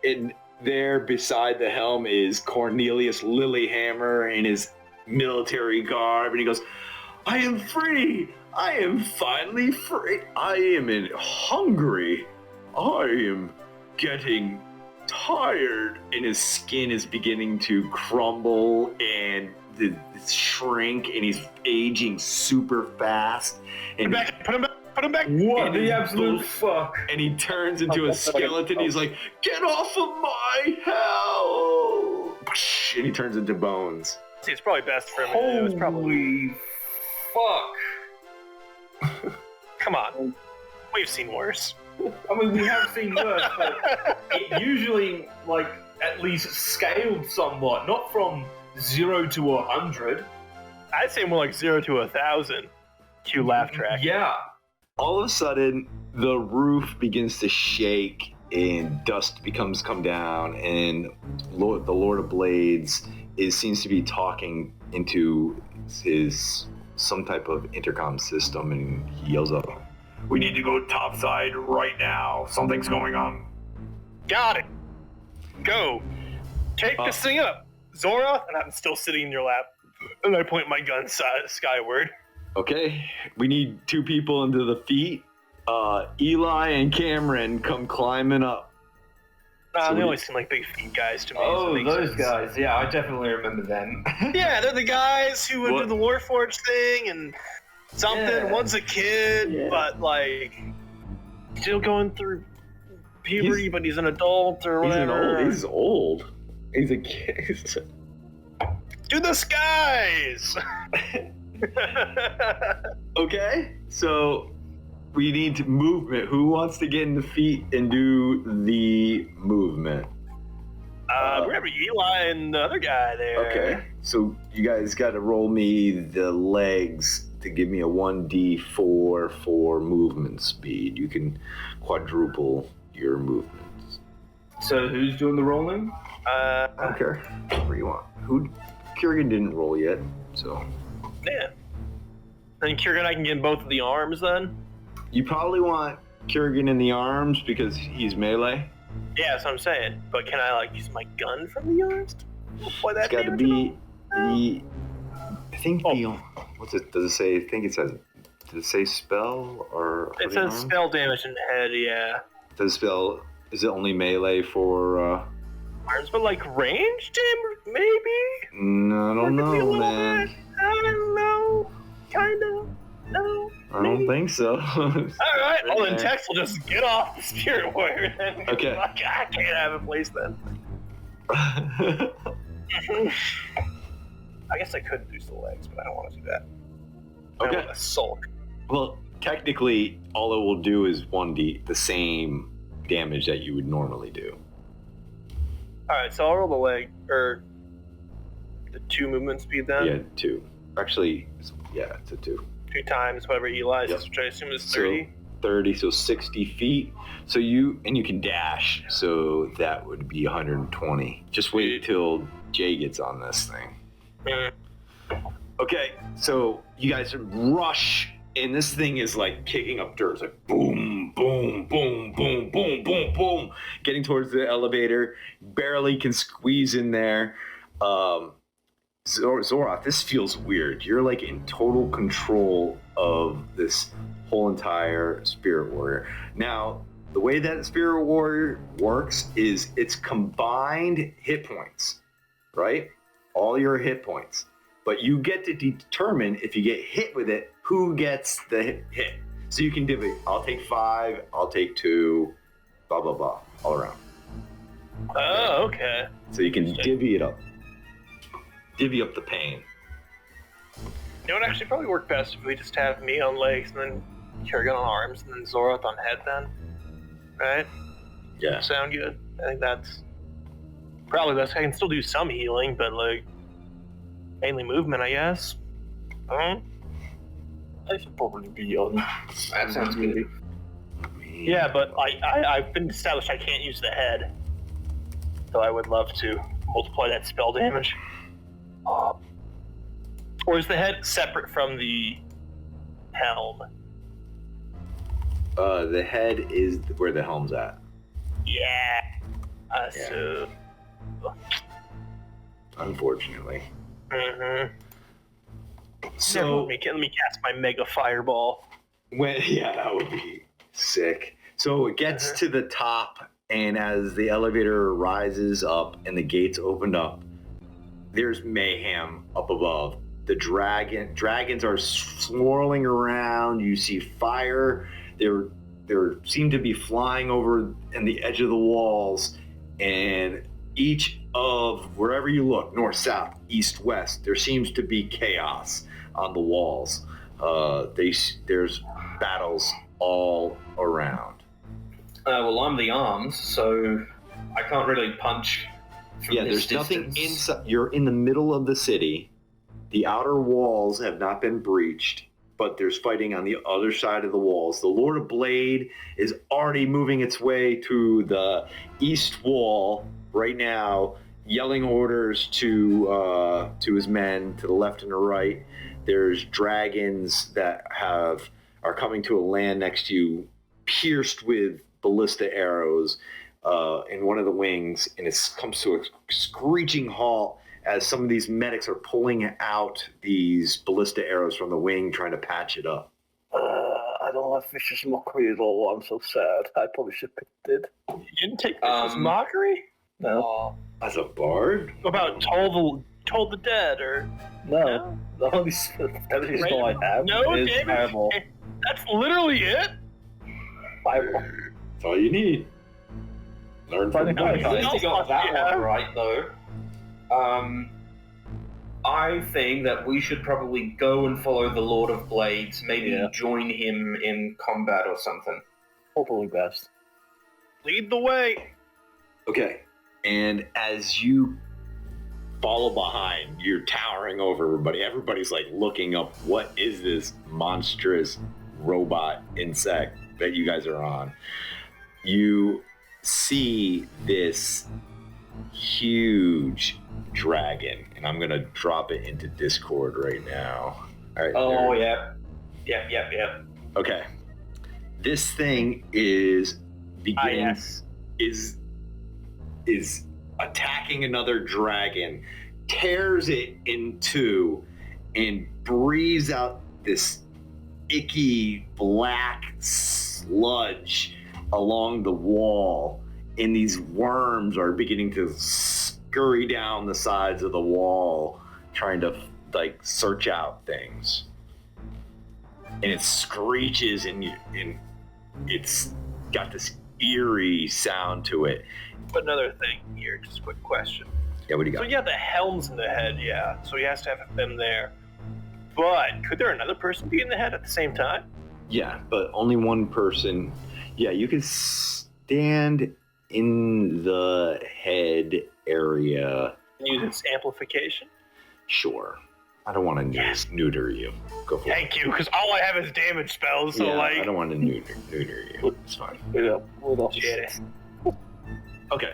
B: And there beside the helm is Cornelius Lilyhammer in his military garb, and he goes, I am free! I am finally free! I am hungry! I am getting tired! And his skin is beginning to crumble and shrink, and he's aging super fast. And
C: Put him back!
E: What the absolute fuck?
B: And he turns into a skeleton. He's like, get off of my hell! And he turns into bones.
C: See, it's probably best for him.
E: Holy
C: It's probably.
E: Fuck.
C: Come on, we've seen worse.
E: I mean, we have seen worse, but it usually, like, at least scaled somewhat. Not from 0 to 100.
C: I'd say more like 0 to 1,000. Cue laugh track.
E: Yeah.
B: All of a sudden, the roof begins to shake and dust come down, and the Lord of Blades seems to be talking into some type of intercom system, and he yells up, we need to go topside right now. Something's going on.
C: Got it. Go. Take this thing up. Zora, and I'm still sitting in your lap, and I point my gun skyward.
B: Okay, we need 2 people into the feet. Eli and Cameron come climbing up.
C: They always seem like big feet guys to me.
E: Oh,
C: so
E: those
C: sense.
E: guys. Yeah, I definitely remember them.
C: Yeah, they're the guys who would do the Warforged thing and something.
E: Yeah.
C: One's a kid, but like still going through puberty, but he's an adult or whatever.
B: He's old. He's a kid.
C: To the skies!
B: Okay, so we need movement. Who wants to get in the feet and do the movement?
C: Remember Eli and the other guy there.
B: Okay, so you guys got to roll me the legs to give me a 1d4 for movement speed. You can quadruple your movements.
E: So who's doing the rolling?
B: Okay, whatever you want. Kieran didn't roll yet, so.
C: Yeah. And Kieran, I can get both of the arms then?
B: You probably want Kieran in the arms because he's melee.
C: Yeah, that's what I'm saying. But can I use my gun from the arms to apply that
B: It's got to
C: damage
B: be I think what's it? Does it say? I think it says. Did it say spell or?
C: It says spell damage in the head. Yeah.
B: Does spell? Is it only melee for?
C: Arms, but range damage maybe.
B: No, I don't know, man.
C: I don't know. Kinda. No.
B: I don't think so.
C: Alright, well then Tex will just get off the Spirit Warrior then.
B: Okay.
C: I can't have a place then. I guess I could use the legs, but I don't want to do that. I
B: Okay.
C: want to sulk.
B: Well, technically, all it will do is 1d, the same damage that you would normally do.
C: Alright, so I'll roll the leg, or the 2 movement speed then?
B: Yeah, 2. Actually, it's a 2.
C: 2 times whatever Eli's,
B: Yep.
C: which I assume is 30.
B: So 30, so 60 feet. So you can dash, so that would be 120. Just wait till Jay gets on this thing.
C: Mm.
B: Okay, so you guys rush, and this thing is kicking up dirt. It's boom, boom, boom, boom, boom, boom, boom, getting towards the elevator. Barely can squeeze in there. Zwarth, this feels weird. You're in total control of this whole entire Spirit Warrior. Now, the way that Spirit Warrior works is it's combined hit points, right? All your hit points. But you get to determine if you get hit with it, who gets the hit. So you can divvy. I'll take 5, I'll take 2, blah, blah, blah, all around.
C: Oh, okay.
B: So you can divvy it up. Divvy up the pain.
C: You know what actually probably work best if we just have me on legs and then Kieran on arms and then Zwarth on head then? Right?
B: Yeah.
C: Sound good? I think that's probably best. I can still do some healing, but mainly movement, I guess.
D: I should probably be on.
E: That sounds good.
C: Yeah, but I've been established I can't use the head. So I would love to multiply that spell damage. Or is the head separate from the helm?
B: The head is where the helm's at.
C: Yeah. So.
B: Unfortunately.
C: Mm-hmm.
B: So
C: Let me cast my Mega Fireball.
B: that would be sick. So it gets to the top, and as the elevator rises up and the gates open up, there's mayhem up above. The dragons are swirling around. You see fire. There seem to be flying over in the edge of the walls, and each of wherever you look, north, south, east, west, there seems to be chaos on the walls. There's battles all around.
E: Well, I'm the arms, so I can't really punch from this
B: there's nothing
E: distance.
B: inside. You're in the middle of the city. The outer walls have not been breached, but there's fighting on the other side of the walls. The Lord of Blade is already moving its way to the east wall right now, yelling orders to his men to the left and the right. There's dragons that are coming to a land next to you, pierced with ballista arrows in one of the wings, and it comes to a screeching halt as some of these medics are pulling out these ballista arrows from the wing, trying to patch it up.
D: I don't have Vicious Mockery at all. I'm so sad. I probably should have picked it.
C: You didn't take Vicious Mockery?
D: No.
B: As a bard?
C: What about Toll the Dead, or...
D: No. The only spell I have
C: No,
D: is
C: David.
D: Fireball.
C: That's literally it?
D: Bible.
B: That's all you need. Learn from
D: Finding
E: No,
D: out.
E: you only got that
C: Yeah.
E: one right, though. I think that we should probably go and follow the Lord of Blades, maybe join him in combat or something.
D: Probably best.
C: Lead the way.
B: Okay. And as you follow behind, you're towering over everybody. Everybody's like looking up, what is this monstrous robot insect that you guys are on? You see this huge dragon, and I'm gonna drop it into Discord right now. All right.
E: Oh,
B: there.
E: Yep.
B: Okay. This thing is beginning
C: yes.
B: is attacking another dragon, tears it in two, and breathes out this icky black sludge along the wall, and these worms are beginning to scurry down the sides of the wall, trying to like search out things. And it screeches, and it's got this eerie sound to it.
C: But another thing here, just a quick question.
B: Yeah, what do you
C: So
B: got?
C: yeah, the helm's in the head, yeah. So he has to have them there. But could there another person be in the head at the same time?
B: Yeah, but only one person. Yeah, you can stand in the head area.
C: Use its amplification?
B: Sure. I don't want to
C: Yes.
B: neuter you. Go for it.
C: Thank you, because all I have is damage spells, so
B: Yeah,
C: like...
B: I don't want to neuter you. It's fine.
D: Yeah, hold on.
C: Appreciate it.
B: Okay.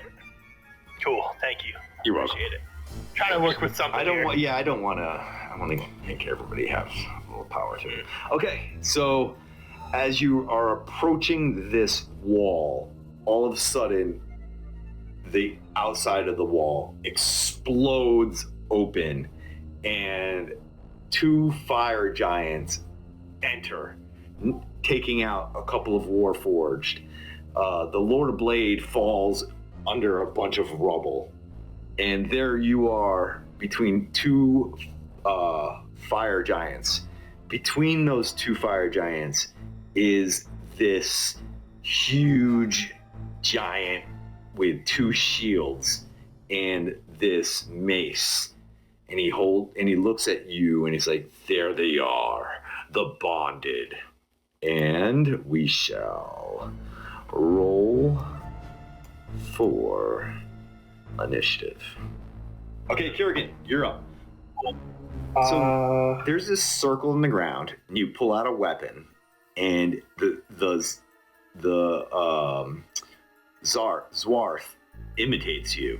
C: Cool, thank you.
B: You're welcome.
C: Appreciate it. Trying to work with something
B: I don't
C: here.
B: want. Yeah, I don't want to. I want to make everybody have a little power to it. Okay, so as you are approaching this wall, all of a sudden, the outside of the wall explodes open, and two fire giants enter, taking out a couple of Warforged. The Lord of Blade falls under a bunch of rubble, and there you are between two fire giants. Between those two fire giants is this huge giant with two shields and this mace. And he looks at you and he's like, there they are, the bonded. And we shall roll for initiative. Okay, Kerrigan, you're up. So there's this circle in the ground, and you pull out a weapon, and the Zwarth imitates you.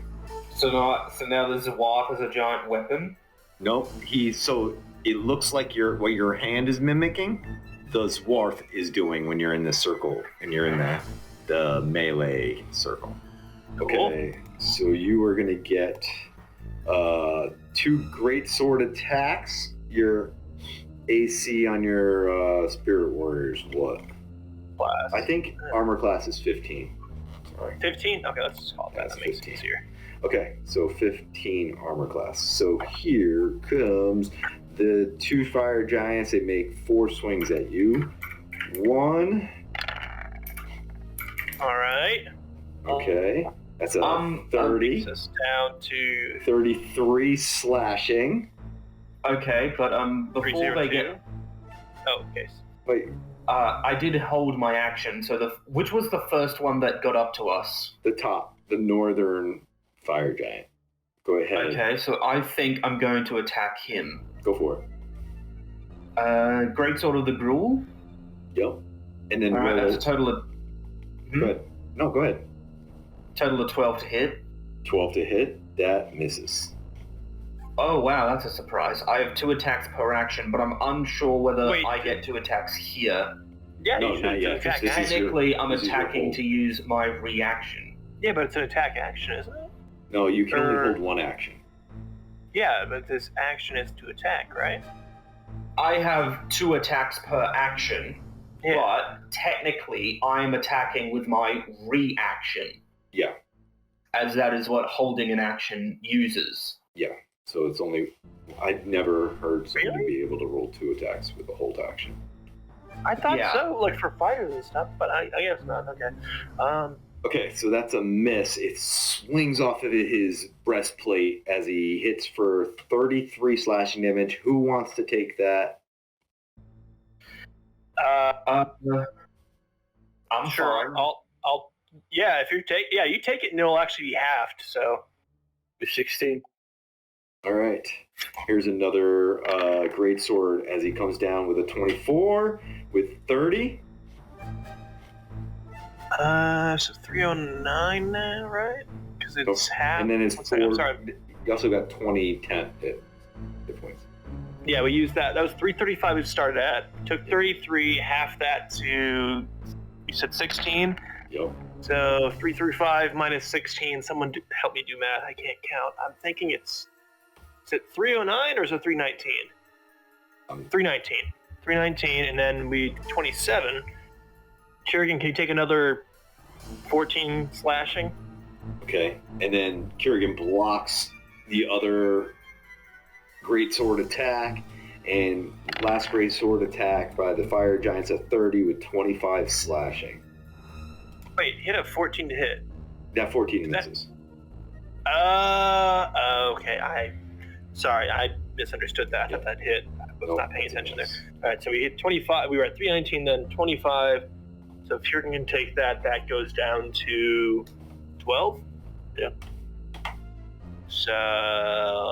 E: So now the Zwarth is a giant weapon?
B: Nope. So it looks like what your hand is mimicking, the Zwarth is doing when you're in this circle and you're in the melee circle. Okay. So you are gonna get 2 great sword attacks. Your AC on your Spirit Warriors what?
C: Class.
B: I think armor class is 15. Sorry.
C: 15? Okay, let's just call it that.
B: That's
C: That makes
B: 15.
C: it easier.
B: Okay, so 15 armor class. So here comes the 2 fire giants. They make 4 swings at you. 1.
C: Alright.
B: Okay. That's a 30.
C: Takes us down to
B: 33 slashing.
E: Okay, but before they
C: 302.
E: get...
C: Oh, okay.
B: Wait,
E: I did hold my action, so which was the first one that got up to us?
B: the top, the northern fire giant. Go ahead.
E: Okay, so I think I'm going to attack him.
B: Go for it.
E: Greatsword of the Gruul.
B: Yep. And then
E: Alright,
B: roll.
E: that's a total of...
B: Go ahead. No, go ahead.
E: Total of 12 to hit.
B: 12 to hit. That misses.
E: Oh wow, that's a surprise. I have 2 attacks per action, but I'm unsure whether
C: Wait.
E: I get 2 attacks here.
C: Yeah,
B: No,
C: you
B: not
C: should
B: yet,
C: attack
B: 'cause this is
C: action.
E: Technically, I'm
B: this is your
E: attacking
B: hold.
E: to use my reaction.
C: Yeah, but it's an attack action, isn't it?
B: No, you can only
C: Er.
B: hold 1 action.
C: Yeah, but this action is to attack, right?
E: I have 2 attacks per action,
C: Yeah.
E: but technically I'm attacking with my reaction,
B: Yeah.
E: as that is what holding an action uses.
B: Yeah. So it's only. I've never heard someone
C: Really?
B: be able to roll 2 attacks with a hold action.
C: I thought
E: Yeah.
C: so, like for fighters and stuff, but I guess not. Okay.
B: Okay, so that's a miss. It swings off of his breastplate as he hits for 33 slashing damage. Who wants to take that?
E: I'm
C: Sure.
E: fine.
C: I'll. Yeah, if you take it, and it'll actually be halved. So.
D: 16.
B: All right. Here's another great sword as he comes down with a 24 with 30.
C: So 309 now, right? Because it's half.
B: And then it's
C: One second, I'm
B: 4.
C: sorry.
B: You also got 20 hit points.
C: Yeah, we used that. That was 335 we started at. Took 33, half that to, you said 16?
B: Yep.
C: So 335 minus 16. Someone help me do math. I can't count. I'm thinking is it 309 or is it 319? 319. 319, and then we 27. Kerrigan, can you take another 14 slashing?
B: Okay. And then Kerrigan blocks the other greatsword attack, and last greatsword attack by the fire giant's a 30 with 25 slashing.
C: Wait, hit a 14 to hit.
B: That 14
C: That-
B: misses.
C: Okay. Sorry, I misunderstood that. I thought that hit. I was not paying attention there. All right, so we hit 25. We were at 319, then 25. So if Kerrigan can take that, that goes down to 12.
D: Yeah.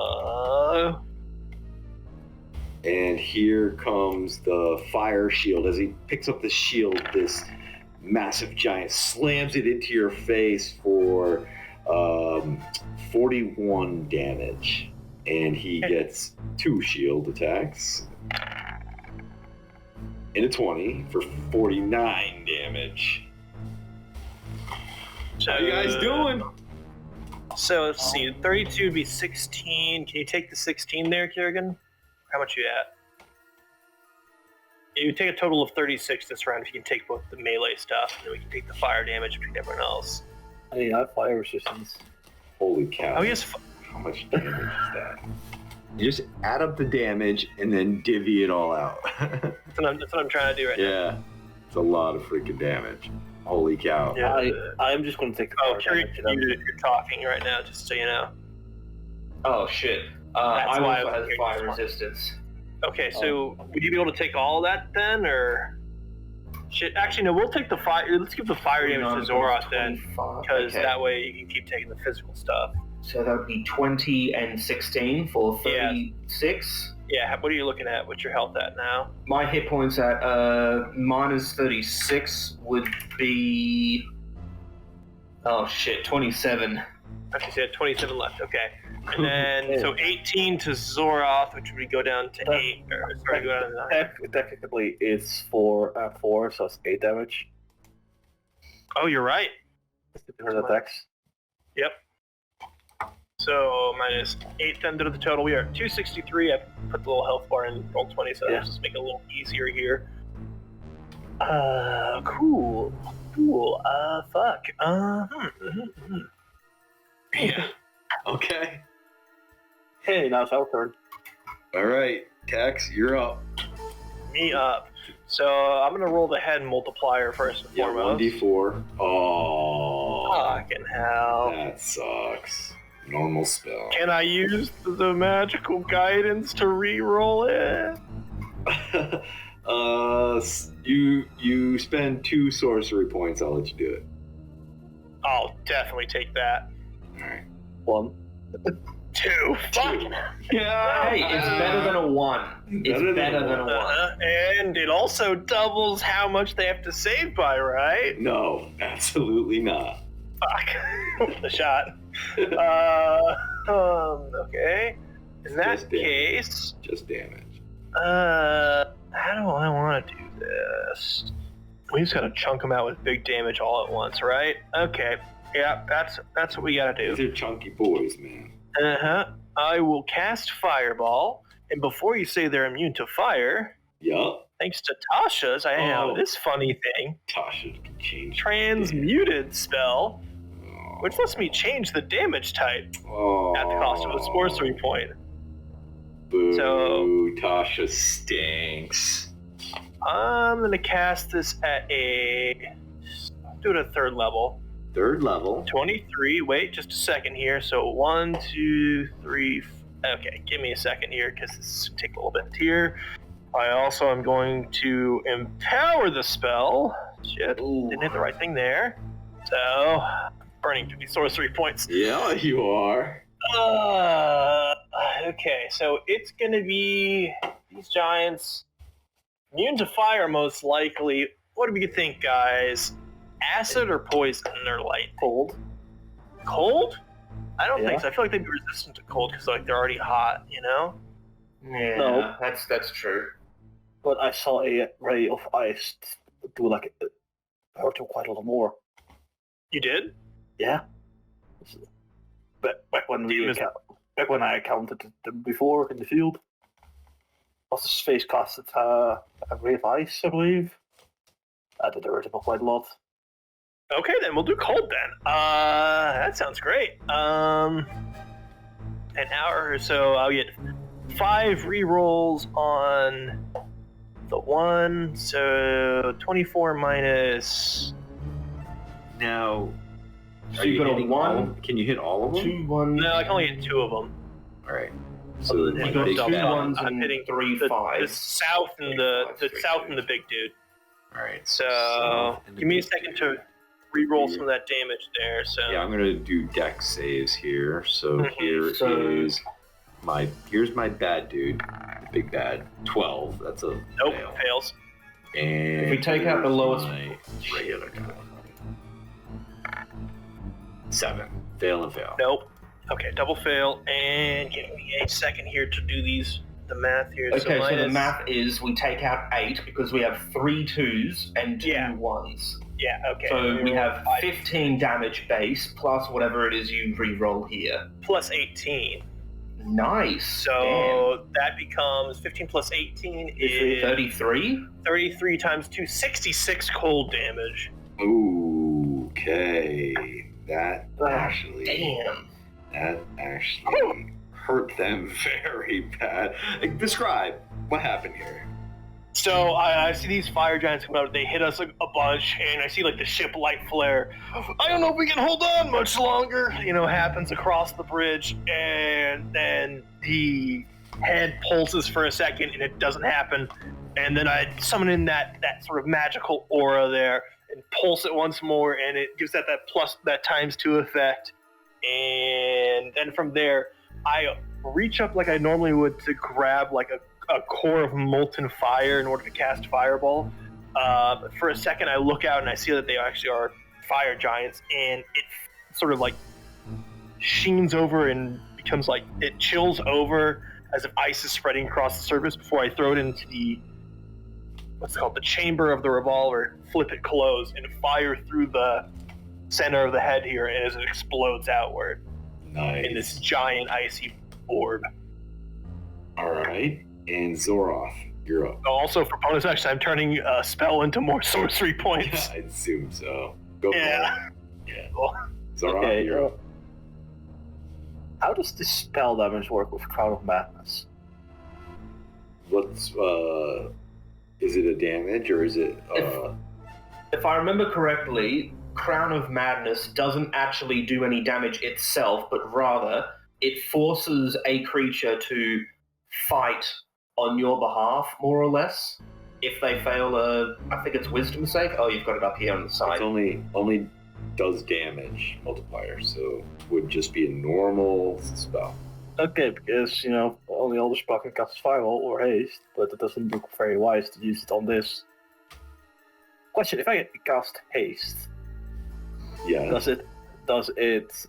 C: So.
B: And here comes the fire shield. As he picks up the shield, this massive giant slams it into your face for 41 damage. And he gets 2 shield attacks. And a 20 for 49 damage. How you guys doing?
C: So let's see. 32 would be 16. Can you take the 16 there, Kerrigan? How much you at? You take a total of 36 this round if you can take both the melee stuff, and then we can take the fire damage between everyone else.
D: I mean, I have fire resistance.
B: Holy cow.
C: Oh, yes.
B: How much damage is that? You just add up the damage and then divvy it all out.
C: That's what I'm trying to do right now.
B: Yeah. It's a lot of freaking damage. Holy cow.
C: Yeah.
D: I'm just going to take the
C: Oh,
D: fire
C: Kerrigan,
D: damage.
C: muted if you're talking right now, just so you know.
E: Oh shit.
C: That's
E: I
C: why I
E: also
C: was
E: have
C: hearing
E: fire
C: this one.
E: resistance.
C: Okay, so would you be able to take all of that then, or? Shit, actually, no. We'll take the fire. Let's give the fire damage to Zwarth then, because that way you can keep taking the physical stuff.
E: So that would be 20 and 16 for 36.
C: Yeah. What are you looking at? What's your health at now?
E: My hit points at minus 36 would be... Oh shit, 27.
C: Okay, so you had 27 left. Okay, and then so 18 to Zwarth, which would go down to 8. Or sorry, go down to 9.
D: Technically, it's 4, so it's 8 damage.
C: Oh, you're right.
D: Her attacks.
C: Yep. So minus 8 then to the total. We are at 263. I put the little health bar in roll 20, so
D: Yeah.
C: let's just make it a little easier here. Cool. Fuck.
B: Yeah. Okay.
D: Hey, now it's our turn.
B: All right. Tex, you're up.
C: Me up. So I'm gonna roll the head multiplier first and
B: Yeah,
C: foremost.
B: 1d4. Oh.
C: Fucking hell.
B: That sucks. Normal spell.
C: Can I use the magical guidance to re-roll it?
B: You spend 2 sorcery points. I'll let you do it.
C: I'll definitely take that.
B: All right.
D: 1.
C: 2. Fuck.
B: Yeah.
E: Hey, it's better than a 1. It's better than a 1.
C: And it also doubles how much they have to save by, right?
B: No, absolutely not.
C: Fuck. The shot. Okay. In that
B: Just damage.
C: case,
B: Just damage.
C: how do I want to do this? We just gotta chunk them out with big damage all at once, right? Okay. Yeah, that's what we gotta do.
B: These are chunky boys, man.
C: I will cast Fireball, and before you say they're immune to fire,
B: Yup.
C: thanks to Tasha's, I have this funny thing.
B: Tasha can change.
C: Transmuted spell, which lets me change the damage type at the cost of a sorcery point.
B: Boo,
C: So-
B: Tasha stinks.
C: I'm gonna cast this at do it at 3rd level.
B: 3rd level.
C: 23. Wait, just a second here. So 1, 2, 3. Okay, give me a second here because this will take a little bit here. I also am going to empower the spell. Shit, didn't hit the right thing there. So, burning 50 sorcery points.
B: Yeah, you are.
C: Okay, so it's gonna be these giants. Immune to fire, most likely. What do you think, guys? Acid or poison or light?
D: Cold.
C: Cold? I don't
D: Yeah.
C: think so. I feel like they'd be resistant to cold because like they're already hot, you know?
E: Yeah,
D: No.
E: that's true.
D: But I saw a ray of ice do like hurt him quite a lot more.
C: You did?
D: Yeah. Back when I encountered them before in the field. What's his face casted a ray of ice, I believe. I did hurt him quite a lot.
C: Okay, then we'll do cold then. That sounds great. An hour or so, I'll get 5 rerolls on the 1, so 24 minus.
B: Now,
E: So
B: are
E: you
B: you
E: got a
B: hitting
E: 1,
B: all of them? Can you hit all of them?
E: 2, 1.
C: No, I can only hit 2 of them.
B: All right.
C: Other
B: So
C: than
E: You
C: hitting
E: got
C: the
E: two
C: double.
E: ones
C: I'm
E: and
C: hitting
E: 3
C: the
E: 5s.
C: south and the
B: 3
C: south and the
B: 2s.
C: big dude.
B: All right.
C: So
B: south and the
C: give me a
B: big
C: second
B: dude.
C: to re-roll some of that damage there. So
B: Yeah, I'm gonna do dex saves here. So here's my bad dude, the big bad. 12. That's a
C: nope,
B: fail.
C: fails.
B: And
E: If we take out the
B: here's
E: lowest-
B: my regular guy. 7. Fail and fail.
C: Nope. Okay, double fail, and give me a second here to do the math here.
E: Okay, so the
C: minus-
E: math is we take out 8 because we have 3 2s and 2
C: Yeah.
E: 1s.
C: Yeah, okay.
E: So we
C: roll
E: have
C: 5
E: 15 damage base plus whatever it is you re-roll here.
C: plus 18.
E: Nice.
C: So that becomes 15 plus 18
E: Damn.
C: is
E: 33?
C: 33 times 2, 66 cold damage.
B: Ooh, okay. That actually
E: Damn.
B: hurt them very bad. Like, describe what happened here.
C: So I see these fire giants come out. They hit us like a bunch, and I see like the ship light flare. I don't know if we can hold on much longer. You know, happens across the bridge, and then the head pulses for a second, and it doesn't happen. And then I summon in that sort of magical aura there, and pulse it once more, and it gives that times 2 effect. And then from there, I reach up like I normally would to grab like a core of molten fire in order to cast fireball. But for a second, I look out and I see that they actually are fire giants, and it sort of like sheens over and becomes like it chills over as if ice is spreading across the surface before I throw it into the the chamber of the revolver, flip it closed, and fire through the center of the head here as it explodes outward
B: Nice.
C: in this giant icy orb.
B: All right. And Zwarth, you're up.
C: Also, for bonus action, I'm turning a spell into more sorcery points.
B: I assume so. Go for
C: Yeah.
B: it. Yeah.
C: Cool.
B: Zwarth,
D: Okay,
B: you're up.
D: how does this spell damage work with Crown of Madness?
B: What's is it a damage or is it
E: If I remember correctly, Crown of Madness doesn't actually do any damage itself, but rather it forces a creature to fight on your behalf, more or less. If they fail I think it's Wisdom save. Oh, you've got it up here on the side.
B: it's only does damage multiplier, so it would just be a normal spell.
D: Okay, because, only Elder Spell can cast Fireball or Haste, but it doesn't look very wise to use it on this. Question, if I cast Haste,
B: Yeah.
D: does it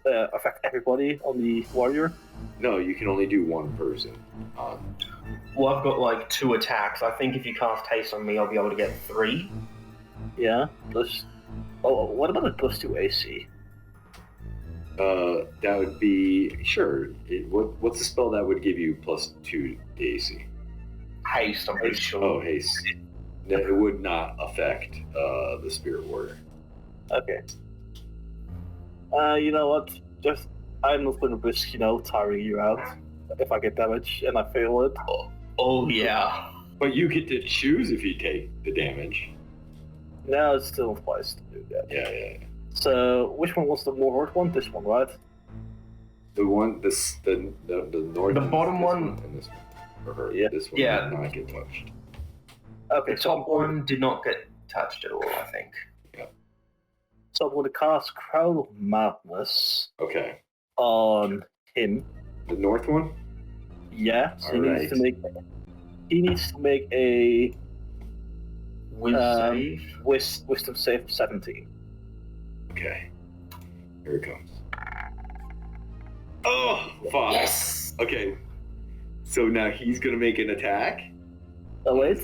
D: affect everybody on the warrior?
B: No, you can only do one person.
E: Well, I've got like 2 attacks. I think if you cast Haste on me, I'll be able to get 3.
D: Yeah, plus... Oh, what about the plus 2 AC?
B: That would be sure. What's the spell that would give you plus 2 AC?
E: Haste, I'm pretty sure.
B: Oh, haste. No, it would not affect the Spirit Warrior.
D: Okay. You know what? I'm not going to risk, tiring you out if I get damage and I fail it.
E: Oh, yeah.
B: But you get to choose if you take the damage.
D: Now it still applies to do that.
B: Yeah.
D: So, which one was the more hard one? This one, right?
B: The one, the north.
E: The bottom one?
B: And this one. Or
D: Yeah.
B: This one
E: Yeah.
B: did not get touched.
D: Okay,
E: The top one did not get touched at all, I think.
D: So I'm going to cast Crown of Madness
B: Okay.
D: on him.
B: The north one?
D: Yeah, so he
B: Alright.
D: needs to make a
E: Save.
D: wisdom save of 17.
B: Okay. Here it comes. Oh, fuck.
F: Yes!
B: Okay. So now he's going to make an attack
D: Oh wait,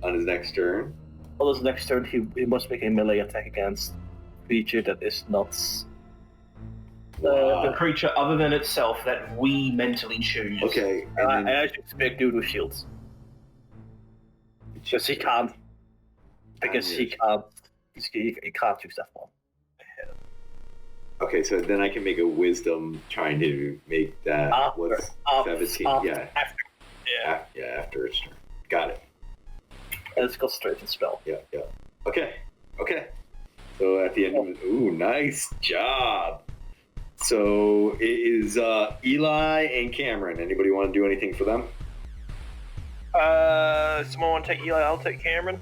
B: on his next turn.
D: on his next turn he must make a melee attack against creature that is not...
E: The creature other than itself that we mentally choose.
B: Okay.
D: I
B: And then,
D: actually expect dude with shields. Because he can't. Because he can't. He can't use that one.
B: okay, so then I can make a wisdom trying to make that, what's 17? Yeah. After its turn. Got it.
D: And it's got straight in spell.
B: Yeah. Okay. So at the end of it, ooh, nice job. So it is Eli and Cameron. Anybody want to do anything for them?
C: Someone want to take Eli? I'll take Cameron.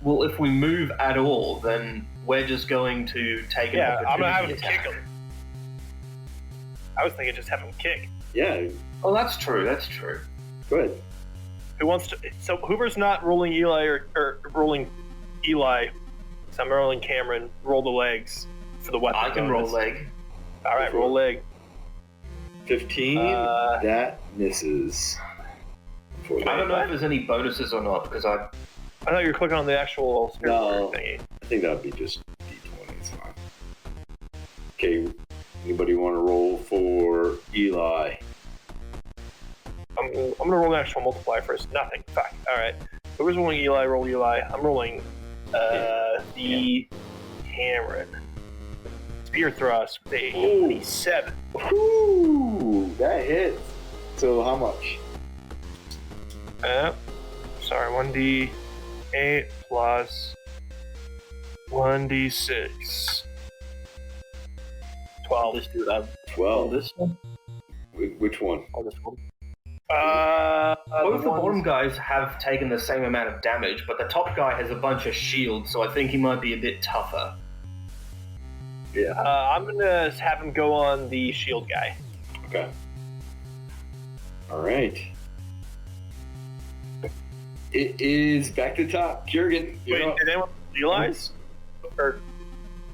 E: Well, if we move at all, then we're just going to take an
C: Yeah, I'm gonna have him
E: opportunity
C: kick
E: attack.
C: him. I was thinking just have him kick.
B: Yeah,
E: Oh, that's true.
B: go ahead.
C: Who wants to? So Hoover's not rolling Eli or rolling Eli. So I'm rolling Cameron. Roll the legs for the weapon.
E: I can roll
C: bonus.
E: leg.
C: All right, roll leg.
B: 15, that misses.
E: I don't know if there's any bonuses or not because I
C: thought you were clicking on the actual spirit
B: No.
C: warrior thingy.
B: I think that would be just D20, it's fine. Okay, anybody want to roll for Eli?
C: I'm gonna roll the actual multiplier first. Nothing. Fuck. All right. Whoever's rolling Eli, roll Eli. I'm rolling the Cameron. Spear thrust with a 27.
B: Ooh, that hits. So how much?
C: Sorry, 1d8 plus 1d6. 12.
D: Let's do that.
B: 12.
D: This one?
B: Which one?
D: Or this one?
E: both the
C: ones-
E: bottom guys have taken the same amount of damage, but the top guy has a bunch of shields, so I think he might be a bit tougher.
C: I'm gonna have him go on the shield guy.
B: Okay. Alright. It is back to the top. Kiergan, you're
C: Wait,
B: up.
C: did anyone realize? Or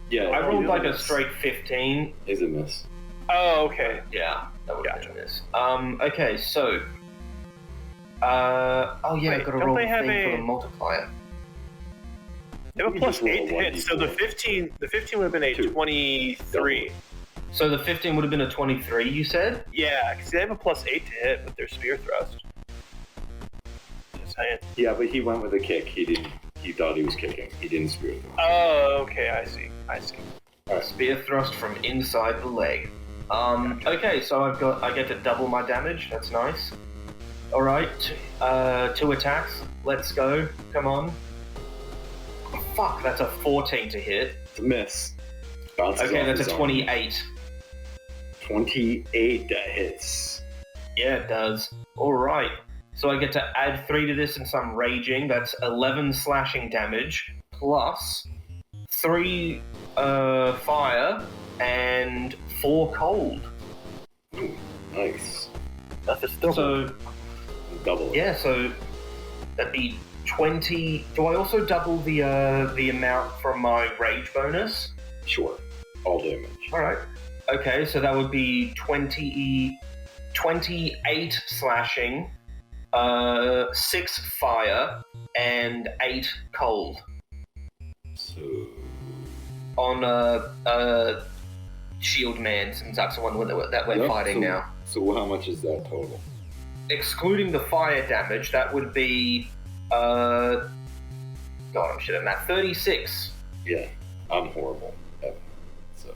B: Yeah,
E: I rolled like a
B: miss.
E: straight 15.
B: Is a miss.
C: oh, okay.
E: Yeah, that would
C: Gotcha.
E: have been this. Okay, so. Oh yeah,
C: Wait,
E: I've got to
C: don't
E: roll
C: they
E: the
C: have
E: thing for
C: a-
E: the multiplier.
C: They have a
B: You
C: plus
B: just roll
C: 8 to
B: a
C: hit, so the
B: 1d4.
C: 15 would have been a
B: Two.
C: 23.
E: So the 15 would have been a 23, you said?
C: Yeah, because they have a plus 8 to hit with their spear thrust. Just saying.
B: Yeah, but he went with a kick. He thought he was kicking. He didn't spear them.
C: Oh, okay, I see.
E: Spear thrust from inside the leg. Okay, so I get to double my damage. That's nice. All right, 2 attacks. Let's go. Come on. Oh, fuck, that's a 14 to hit.
B: It's a miss. Bounces
E: Okay,
B: off
E: that's
B: his
E: a
B: arm.
E: 28.
B: 28, that hits.
E: Yeah, it does. All right. So I get to add 3 to this since I'm raging. That's 11 slashing damage plus 3 fire and 4 cold.
B: Ooh, nice.
D: That is still
E: So
B: Double it.
E: yeah, so that'd be 20. Do I also double the amount from my rage bonus?
B: Sure. All damage.
E: All right. Okay, so that would be 28 slashing, 6 fire, and 8 cold
B: So,
E: on Shield Man, since that's the one that we're
B: Yep,
E: fighting
B: so-
E: now.
B: So how much is that total?
E: Excluding the fire damage, that would be God, I'm shit at that. 36.
B: Yeah, I'm horrible at it. So,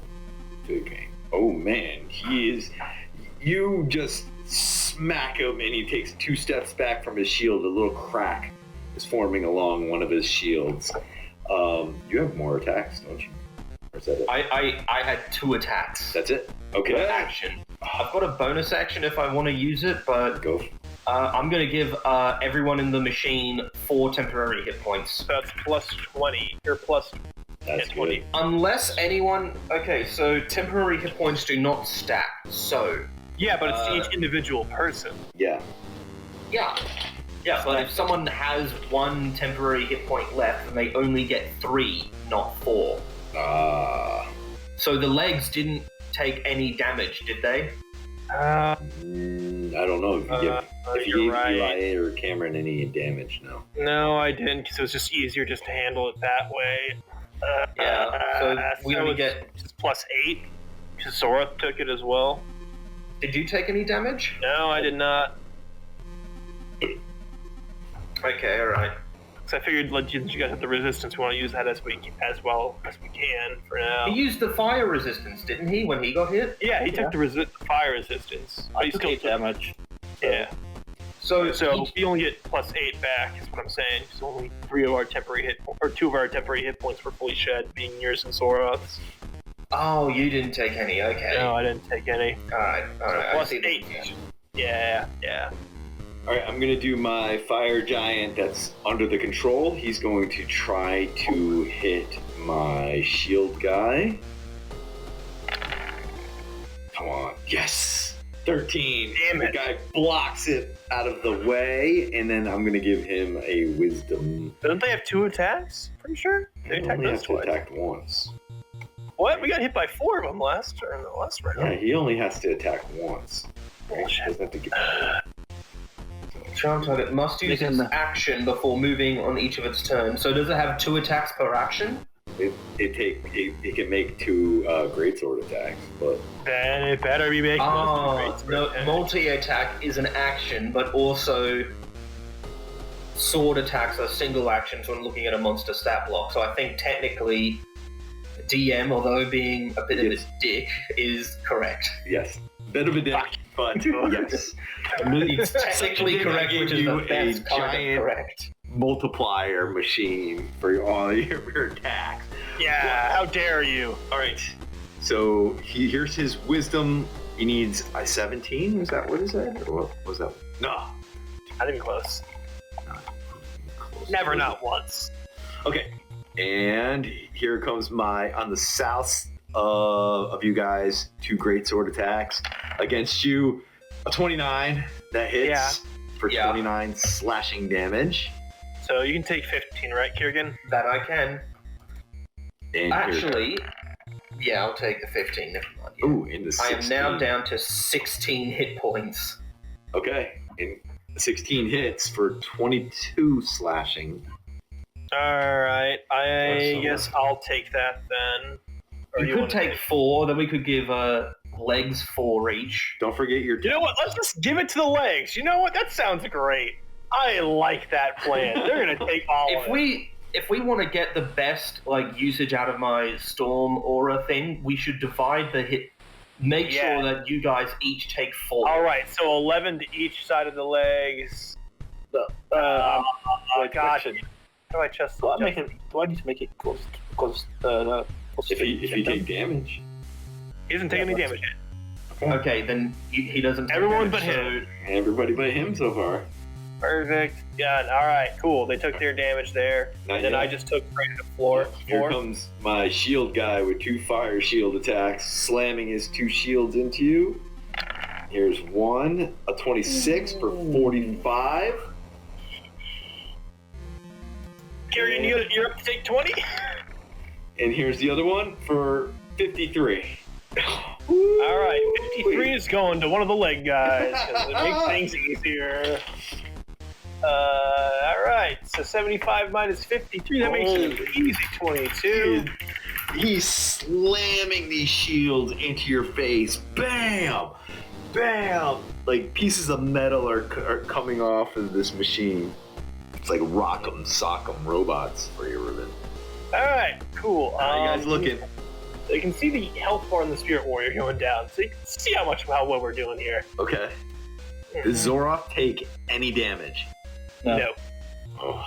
B: good game. Oh man, he is. You just smack him, and he takes 2 steps back from his shield. A little crack is forming along one of his shields. You have more attacks, don't you? Or is that it?
E: I had 2 attacks.
B: That's it? Okay.
E: With action. I've got a bonus action if I want to use it, but
B: Go.
E: I'm going to give everyone in the machine 4 temporary hit points.
C: So that's plus 20. You're plus
B: That's
C: 20.
B: good.
E: Unless anyone... Okay, so temporary hit points do not stack, so...
C: Yeah, but it's to each individual person.
B: Yeah.
E: Yeah. Yeah, but if someone has 1 temporary hit point left, then they only get 3, not 4. So the legs didn't take any damage, did they?
B: I don't know if you
C: You're
B: gave
C: right.
B: Eli or Cameron any damage, no.
C: No, I didn't, because it was just easier just to handle it that way.
E: So we only get...
C: just plus 8, because Zwarth took it as well.
E: Did you take any damage?
C: No, I did not.
E: Okay, alright.
C: Because I figured, like, you guys have the resistance, we want to use that as well as we can for now.
E: He used the fire resistance, didn't he, when he got hit?
C: Yeah, he took the fire resistance. But
D: I
C: he
D: took
C: still
D: 8 damage.
C: Yeah.
E: So
C: we only get plus 8 back, is what I'm saying. So only 2 of our temporary hit points were fully shed, being yours and Zwarth's.
E: Oh, you didn't take any, okay.
C: No, I didn't take any.
E: Alright, I
C: Plus
E: see
C: 8.
E: that.
C: Yeah.
B: Alright, I'm going to do my fire giant that's under the control. He's going to try to hit my shield guy. Come on. Yes! 13.
C: Damn it.
B: The guy blocks it out of the way, and then I'm going to give him a wisdom.
C: Don't they have 2 attacks? Pretty sure? They
B: I
C: attacked
B: only
C: us
B: have to
C: twice.
B: attack once.
C: What? We got hit by 4 of them last round.
B: Yeah, he only has to attack once. Right?
C: Bullshit.
B: Doesn't have to get...
E: Charm target must use its action before moving on each of its turns. So does it have 2 attacks per action?
B: It can make 2 greatsword attacks, but
C: Then it better be making
E: Oh, no,
C: great.
E: multi-attack is an action, but also sword attacks are single actions when looking at a monster stat block. So I think technically DM, although being a bit of a dick, is correct.
B: yes, bit of a dick, but yes.
E: It's technically correct, which is the
B: a
E: best kind of
B: giant
E: correct.
B: multiplier machine for all your attacks.
C: Yeah, how dare you?
B: All right, so here's his wisdom. He needs a 17. Is that what is that? Or what was that? No,
C: Not even close.
B: close.
C: Never, not once.
B: Okay, and here comes my on the south of you guys 2 greatsword attacks against you. A 29 that hits
C: Yeah.
B: for 29 slashing damage.
C: So you can take 15, right, Kiergan?
E: That I can.
B: And
E: Actually, yeah, I'll take the 15. Never mind. Yeah.
B: ooh, into 16.
E: I am now down to 16 hit points.
B: Okay, and 16 hits for 22 slashing.
C: Alright, I
B: Awesome.
C: guess I'll take that then. Or
E: You could
C: wanna
E: take 4, then we could give legs 4 each.
B: Don't forget your.
C: You know what? Let's just give it to the legs. You know what? That sounds great. I like that plan. They're gonna take all of it.
E: If we want to get the best usage out of my storm aura thing, we should divide the hit. Make
C: Yeah.
E: sure that you guys each take 4.
C: Alright, so 11 to each side of the legs.
D: Wait,
C: God.
D: question.
C: How do I just...
D: Do I need to make it close?
B: If you take damage.
C: He doesn't take any damage yet.
E: Okay, then he doesn't take
C: Everyone
E: damage,
C: but
E: so-
C: him.
B: Everybody but him so far.
C: Perfect. Yeah, alright, cool. They took their damage there.
B: Not
C: And then
B: yet.
C: I just took right to the floor.
B: Here comes my shield guy with 2 fire shield attacks, slamming his 2 shields into you. Here's one, a 26 for 45.
C: Kieran, you're up to take 20?
B: And here's the other one for 53.
C: Alright, 53 is going to one of the leg guys, 'cause it makes things easier. Alright, so 75 minus 53, that makes it an easy 22.
B: He's slamming these shields into your face. Bam! Bam! Like pieces of metal are coming off of this machine. It's like rock'em sock'em robots for your ribbon.
C: Alright, cool.
B: How you guys looking?
C: You can see the health bar in the Spirit Warrior going down, so you can see how well we're doing here.
B: Okay. Does Zwarth take any damage?
C: No.
B: Oh.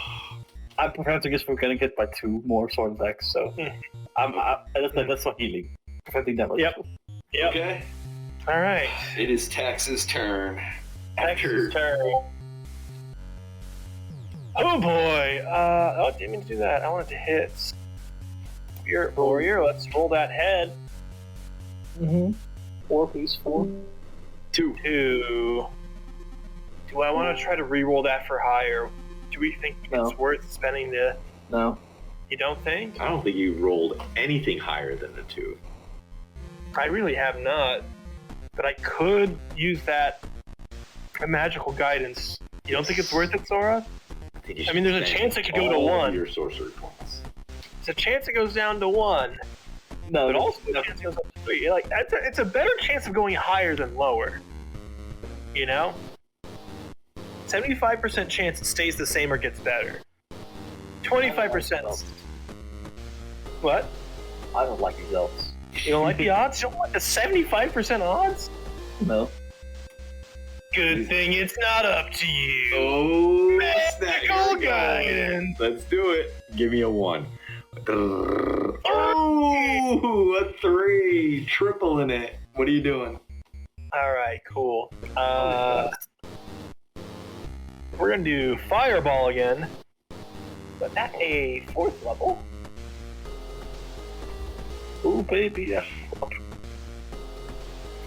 D: I'm preventing us from getting hit by 2 more sword attacks, so that's not healing. Preventing damage.
C: Yep.
B: Okay.
C: All right.
B: It is Tax's turn.
C: Tex's turn. Oh boy. Didn't mean to do that. I wanted to hit Spirit Warrior. Let's roll that head.
D: 4, please. 4.
B: 2.
C: 2. Do I want to try to re-roll that for higher? Do we think
D: No.
C: it's worth spending the...
D: No.
C: You don't think?
B: I don't think you rolled anything higher than the 2.
C: I really have not. But I could use that magical guidance. You don't think it's worth it, Sora? I mean, there's a chance it could go to
B: all
C: 1.
B: Your sorcery points.
C: There's a chance it goes down to 1.
D: No,
C: But also the chance it goes up to 3. Like, it's a better chance of going higher than lower. You know? 75% chance it stays the same or gets better. 25%. What?
D: I don't like these elves.
C: You don't like the odds? You don't like the 75% odds?
D: No.
C: Good thing it's not up to you.
B: Oh,
C: Magical guidance.
B: Let's do it. Give me a 1. Oh, a 3. Triple in it. What are you doing?
C: All right, cool. We're gonna do Fireball again, but at a 4th level.
D: Ooh, baby, yeah.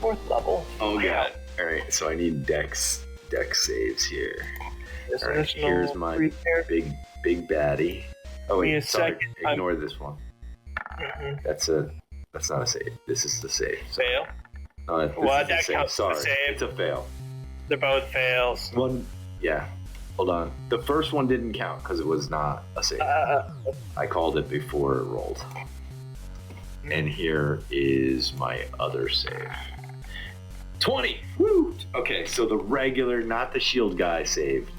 C: 4th level.
B: Oh, God. All right, so I need dex saves here.
C: This
B: All right,
C: additional
B: here's my
C: repair.
B: big baddie. Oh,
C: Give me a
B: wait, sorry.
C: second.
B: Ignore this one.
C: Mhm.
B: That's not a save. This is the save.
C: Fail.
B: This
C: Well,
B: is the
C: that
B: save.
C: counts as a
B: Sorry,
C: save.
B: it's a fail.
C: They're both fails.
B: One, yeah. Hold on. The first one didn't count because it was not a save. I called it before it rolled. And here is my other save. 20! Woo! Okay, so the regular, not the shield guy, saved.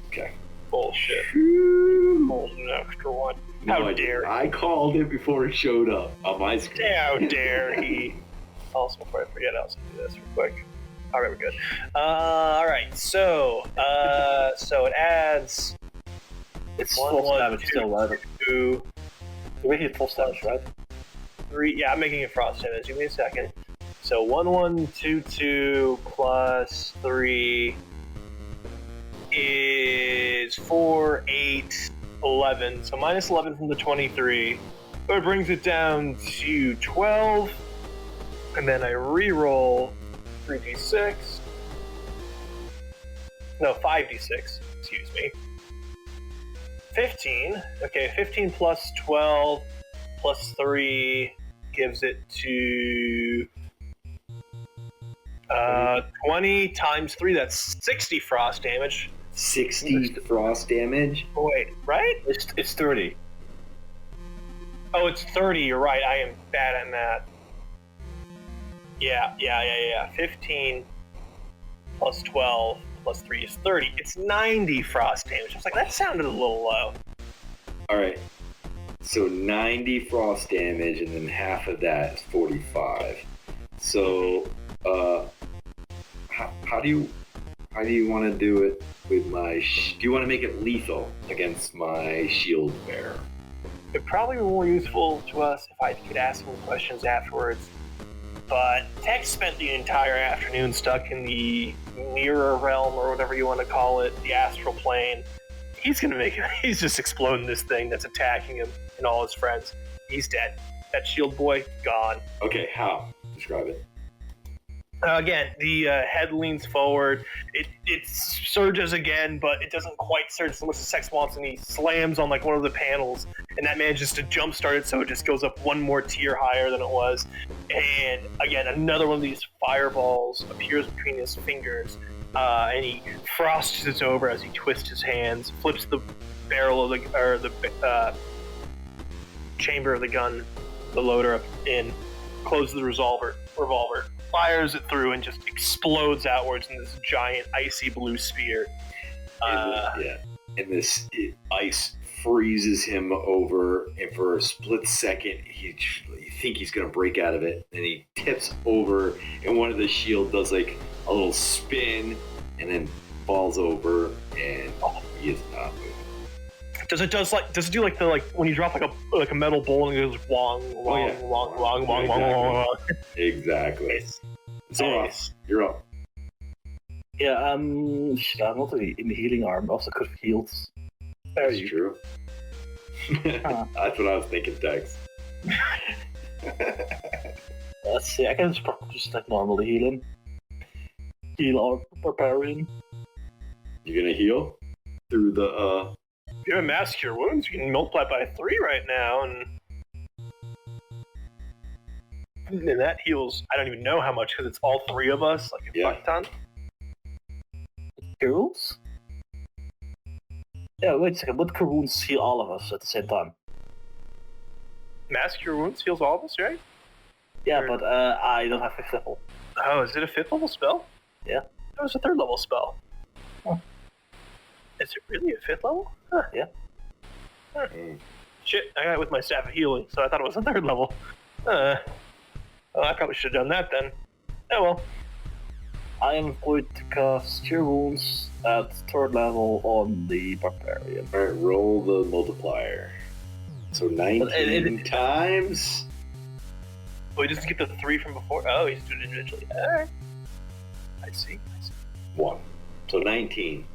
B: Okay.
C: Bullshit. Rolled an extra 1.
B: No,
C: How
B: I
C: dare
B: didn't. I called it before it showed up on my screen.
C: How dare he? Also, before I forget, I'll just do this real quick. All right, we're good. All right, so it adds.
D: It's
C: One,
D: 12
C: one,
D: damage
C: two,
D: still, right?
C: 2,
D: You're making it 12 damage, right?
C: 3. Yeah, I'm making it frost damage. Give me a second. So 1, 1, 2, 2 plus 3 is 4, 8, 11. So minus 11 from the 23. So it brings it down to 12. And then I re-roll 3d6. No, 5d6. Excuse me. 15. Okay, 15 plus 12 plus 3 gives it to 20 times 3. That's 60 frost damage.
B: 60 frost damage?
C: Oh, wait, right?
D: It's 30.
C: Oh, it's 30. You're right. I am bad at math. Yeah. 15 plus 12 plus 3 is 30. It's 90 frost damage. I was like, that sounded a little low.
B: Alright. So 90 frost damage, and then half of that is 45. So, how do you want to do it with my... do you want to make it lethal against my shield bearer?
C: It'd probably be more useful to us if I could ask him questions afterwards. But Tex spent the entire afternoon stuck in the mirror realm, or whatever you want to call it, the astral plane. He's just exploding this thing that's attacking him and all his friends. He's dead. That shield boy, gone.
B: Okay, how? Describe it.
C: Again, the head leans forward. It surges again, but it doesn't quite surge so much as Sex wants, and he slams on like one of the panels, and that manages to jumpstart it, so it just goes up one more tier higher than it was. And again, another one of these fireballs appears between his fingers, and he frosts it over as he twists his hands, flips the barrel of the chamber of the gun, the loader up in, closes the revolver, fires it through, and just explodes outwards in this giant icy blue spear.
B: And this ice freezes him over, and for a split second, you think he's gonna break out of it. Then he tips over, and one of the shield does like a little spin, and then falls over, and he is not moving.
C: Does it do like the when you drop like a metal bowl and it goes wong wong wong wong wong wong wong?
B: Exactly. Zwarth, you're up.
D: Yeah, shit, I'm not in the healing arm. Also could have healed.
B: That's true. That's what I was thinking, Tex.
D: Let's see, I can just like normally heal him. Heal our barbarian.
B: You gonna heal? Through the,
C: If you have a Mass Cure Wounds, you can multiply by 3 right now, and that heals, I don't even know how much, because it's all 3 of us, like a fuck ton.
D: Rules? Yeah, wait a second. Would Cure Wounds heal all of us at the same time?
C: Mass Cure Wounds heals all of us, right?
D: Yeah, but I don't have 5th level.
C: Oh, is it a 5th level spell?
D: Yeah.
C: That was a 3rd level spell.
D: Oh.
C: Is it really a 5th level? Huh.
D: Yeah.
C: Huh. Shit, I got it with my Staff of Healing, so I thought it was a 3rd level. Well, I probably should have done that then. Oh well.
D: I am going to cast Cure Wounds at 3rd level on the barbarian.
B: Alright, roll the multiplier. So 19 times?
C: Oh, he doesn't get the 3 from before? Oh, he's doing it individually. Alright. I see.
B: 1. So 19.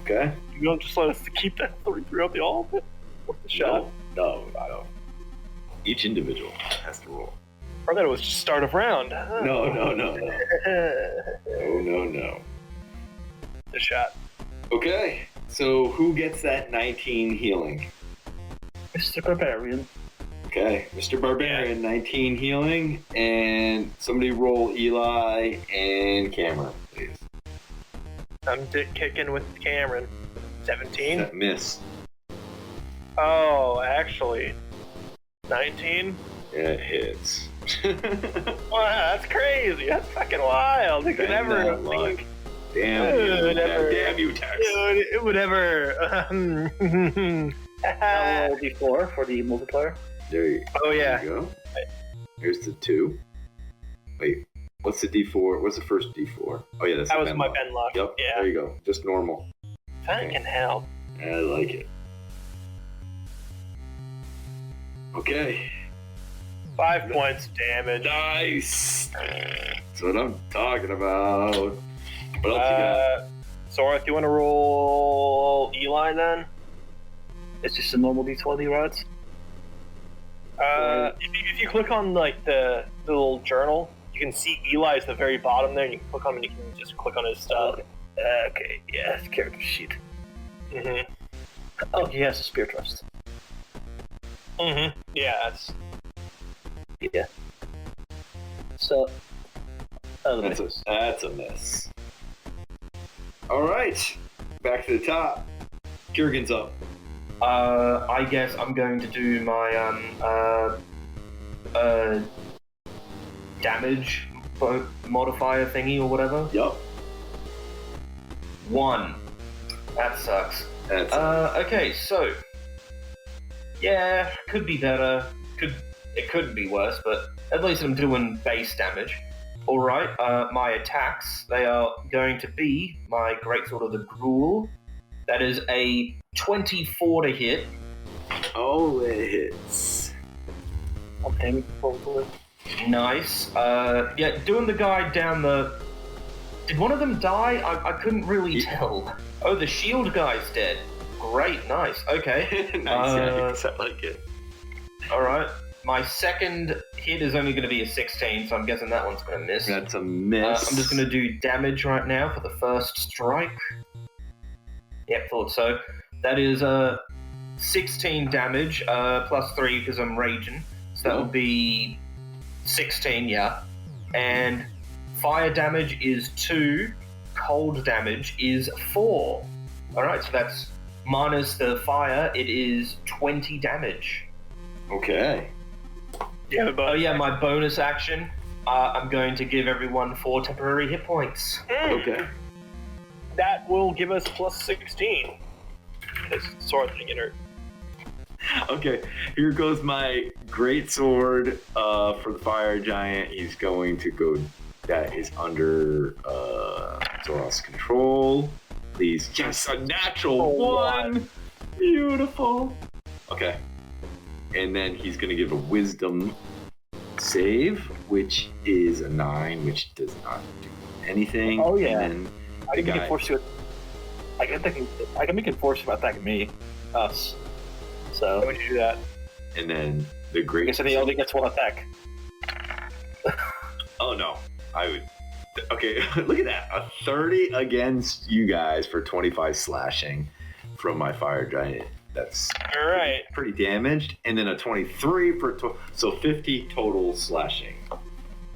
B: Okay?
C: You don't just let us keep that 3 throughout all of it? Worth the shot?
B: No, I don't. Each individual has to roll.
C: I thought it was just start of round.
B: No. No.
C: The shot.
B: Okay, so who gets that 19 healing?
D: Mr. Barbarian.
B: Okay, Mr. Barbarian, 19 healing, and somebody roll Eli and Cameron, please.
C: I'm dick kicking with Cameron. 17?
B: That miss.
C: Oh, actually. 19?
B: Yeah, it hits.
C: Wow, that's crazy. That's fucking wild. It could never.
B: Damn you, Tex.
C: It would ever.
D: I'll roll D4 for the multiplier.
B: There you
C: Oh, yeah.
B: There you go. Here's the 2. Wait, what's the D4? What's the first D4? Oh, yeah, that's
C: that
B: the
C: was
B: Ben
C: my
B: lock.
C: Ben lock.
B: Yep,
C: Yeah.
B: there you go. Just normal.
C: Fucking hell.
B: I like it. Okay.
C: 5 points damage.
B: Nice. That's what I'm talking about. What else you got?
C: Zwarth, you want to roll Eli then?
D: It's just a normal D20, right?
C: If you click on like the little journal, you can see Eli is the very bottom there, and you can click on him and you can just click on his stuff.
D: Okay, yeah, character sheet.
C: Mm-hmm.
D: Oh, he has a Spear Thrust.
C: Mm-hmm. Yeah, that's...
D: Yeah. So...
B: That's a miss. Alright. Back to the top. Kurgan's up.
E: I guess I'm going to do my damage modifier thingy or whatever.
B: Yup.
E: 1. That sucks. Okay, so yeah, could be better. It could be worse, but at least I'm doing base damage. All right. My attacks, they are going to be my Greatsword of the Gruul. That is a 24 to hit.
B: Oh, it hits.
D: Okay, probably.
E: Nice. Yeah, doing the guy down the... Did one of them die? I couldn't really tell. Oh, the shield guy's dead. Great, nice. Okay.
B: Nice, I like it.
E: Alright. My second hit is only going to be a 16, so I'm guessing that one's going to miss.
B: That's a miss.
E: I'm just going to do damage right now for the first strike. Yep, thought so. That is 16 damage, plus 3 because I'm raging. So that would be 16, yeah. And fire damage is 2, cold damage is 4. Alright, so that's minus the fire, it is 20 damage.
B: Okay.
C: Yeah,
E: Oh yeah, my bonus action, I'm going to give everyone 4 temporary hit points.
B: Okay.
C: That will give us plus 16. Because Zwarth didn't get hurt.
B: Okay, here goes my great sword for the fire giant. He's going to go. That is under Zwarth's control. Please, yes, a natural one. Beautiful. Okay, and then he's going to give a wisdom save, which is a 9, which does not do anything.
D: Oh yeah.
B: And then
D: I can make it force you. I can make it force you to attack us. So.
C: Why would you do that?
B: And then the great.
D: I guess he only gets one attack.
B: Oh no, I would. Okay, look at that. A 30 against you guys for 25 slashing from my fire giant. That's
C: all right.
B: Pretty damaged. And then a 23 for so 50 total slashing.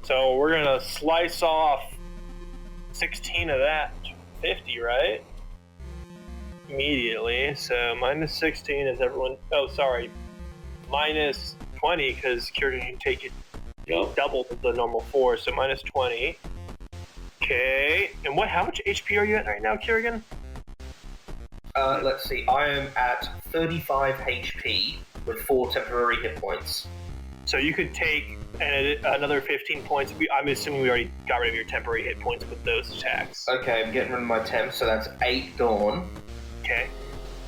C: So we're gonna slice off 16 of that 50, right? Immediately. So minus 16 is everyone. Oh, sorry. Minus 20 because Kieran can take it double the normal 4. So minus 20. Okay. And how much HP are you at right now, Kieran?
G: Let's see. I am at 35 HP with 4 temporary hit points.
C: So you could take another 15 points. I'm assuming we already got rid of your temporary hit points with those attacks.
G: Okay, I'm getting rid of my temp, so that's 8 Dawn.
C: Okay.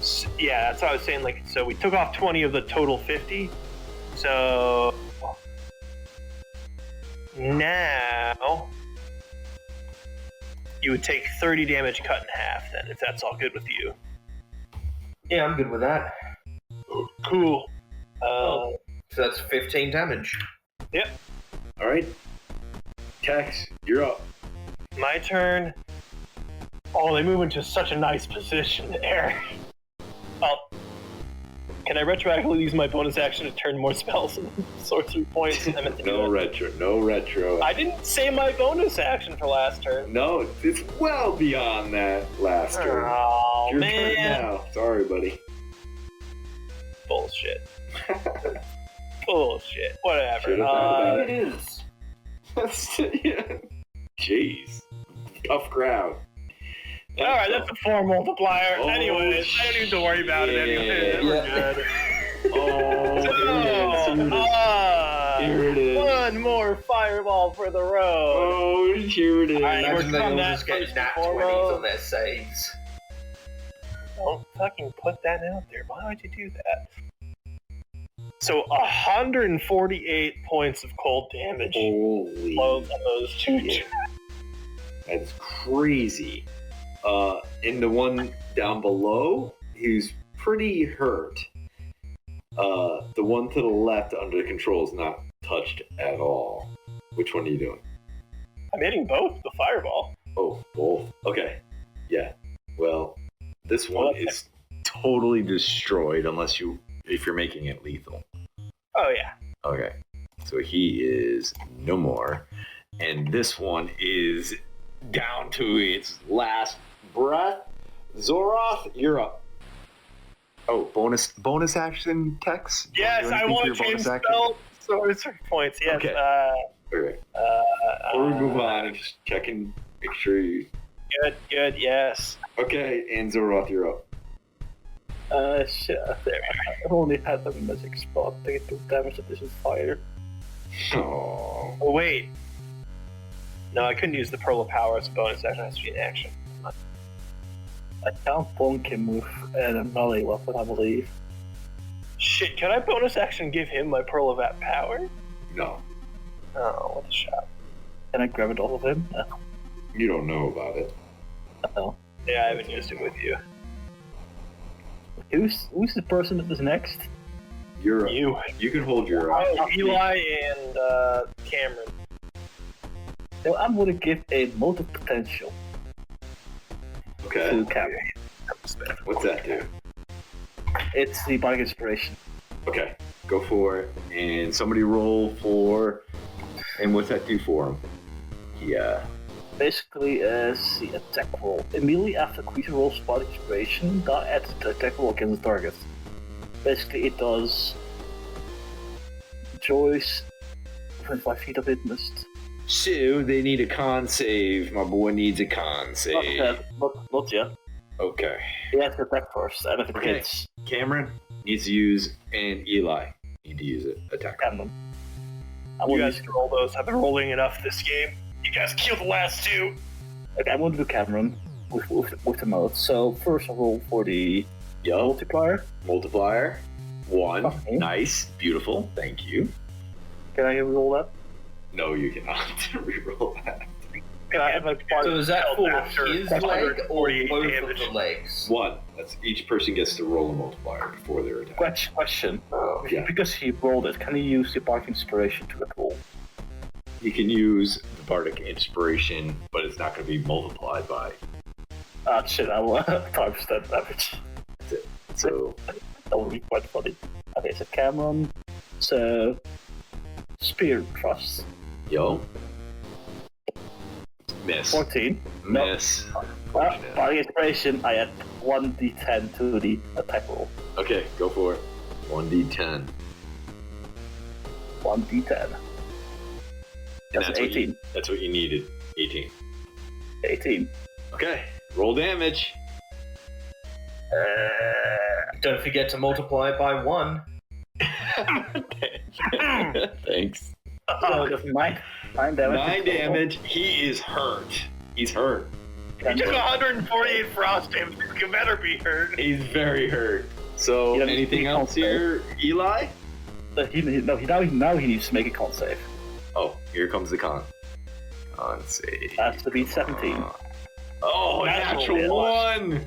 C: So, yeah, that's what I was saying. Like, so we took off 20 of the total 50. So now you would take 30 damage cut in half. Then, if that's all good with you.
G: Yeah, I'm good with that.
C: Cool.
G: So that's 15 damage.
C: Yep.
B: All right. Tex, you're up.
C: My turn. Oh, they move into such a nice position there. Oh. Can I retroactively use my bonus action to turn more spells and sorcery points?
B: No retro.
C: I didn't say my bonus action for last turn.
B: No, it's well beyond that last turn.
C: Oh,
B: Your
C: man.
B: turn now. Sorry, buddy.
C: Bullshit. Bullshit. Whatever.
B: Should've thought about
G: It is.
B: Jeez. Tough crowd.
C: Alright, that's a 4 multiplier.
B: Oh,
C: Anyways, I don't need to worry about it anyway. We're good.
B: Here it is.
C: One more fireball for the road.
B: Oh, here it is.
C: Alright,
G: Imagine
C: we're
G: they
C: on
G: all
C: that
G: just get
C: first
G: nat
C: and
G: 20s
C: foremost.
G: on their saves.
C: Don't fucking put that out there. Why would you do that? So 148 points of cold damage
B: Holy
C: flows on those two.
B: shit. That's crazy. And the one down below, he's pretty hurt. The one to the left under control is not touched at all. Which one are you doing?
C: I'm hitting both the fireball.
B: Oh, both. Okay. Yeah. Well, this one
C: Okay.
B: is totally destroyed if you're making it lethal.
C: Oh yeah.
B: Okay. So he is no more. And this one is down to its last breath. Zwarth, you're up. Oh, bonus action, Tex?
C: Yes, I want to change spell sorcery points. Yes.
B: Okay. Okay. Before we move on, just checking, make sure you.
C: Good. Yes.
B: Okay, and Zwarth, you're up.
D: Shit. I've only had the magic spot. They took damage that this is fire.
B: Oh.
C: Oh wait. No, I couldn't use the Pearl of Power as a bonus action. It has to be an action.
D: I can't bonk him with a melee weapon, I believe.
C: Shit, can I bonus action give him my Pearl of that Power?
B: No,
C: Oh, what a shot.
D: Can I grab it off of him?
B: you don't know about it.
D: No.
C: Yeah, I haven't used it with you.
D: Who's the person that is next?
B: You're up.
C: You.
B: You can hold your.
C: Oh, Eli and Cameron.
D: So I'm gonna give a motive potential
B: Okay.
D: to Cameron.
B: What's that do?
D: It's the Bardic Inspiration.
B: Okay, go for it. And somebody roll for. And what's that do for him? Yeah.
D: Basically, the attack roll. Immediately after creature rolls Bardic Inspiration, that adds the attack roll against the target. Basically, it does. Choice. 25 feet of it missed.
B: So they need a con save. My boy needs a con
D: Not
B: save.
D: yet. Not yet.
B: Okay.
D: He has to attack first, and if it
B: Okay.
D: hits,
B: Cameron needs to use, and Eli need to use it. Attack.
D: Cameron. I
C: You
D: will
C: guys
D: use.
C: can roll those. I've been rolling enough this game. You guys killed the last two.
D: Okay, I'm going to do Cameron with the mode. So first I'll roll for the
B: Yo,
D: multiplier.
B: multiplier. 1.
D: Okay.
B: Nice. Beautiful. Thank you.
D: Can I roll that?
B: No, you cannot reroll that.
C: Can I have my part
G: So is that for
C: after
G: his leg or
C: 148
G: both
C: damage?
G: of the legs?
B: 1. That's each person gets to roll a multiplier before their attack.
D: Question.
B: Yeah.
D: Because he rolled it, can he use the Bark Inspiration to that roll?
B: You can use the Bardic Inspiration, but it's not going to be multiplied by.
D: Ah, shit, I will times that damage.
B: That's it. So,
D: That would be quite funny. Okay, so Cameron. So, Spear Thrust.
B: yo. Miss.
D: 14.
B: Miss.
D: Bardic Inspiration, I add 1d10 to the attack roll.
B: Okay, go for it. 1d10.
D: 1d10.
B: And
D: That's
B: what you-
D: 18.
B: that's what you needed. 18.
D: 18.
B: Okay, roll damage.
G: Don't forget to multiply it by 1.
B: Thanks.
D: So, just 9 damage.
B: 9 damage. He is hurt. He's hurt.
C: You took 148 frost damage. You better be hurt.
B: He's very hurt. So,
D: Yeah,
B: anything
D: he
B: else
D: can't
B: here, Eli?
D: Now he needs to make a con save.
B: Oh, here comes the con. Con save.
D: Has to be 17.
B: Oh,
C: Natural
B: natural
C: one.
B: 1!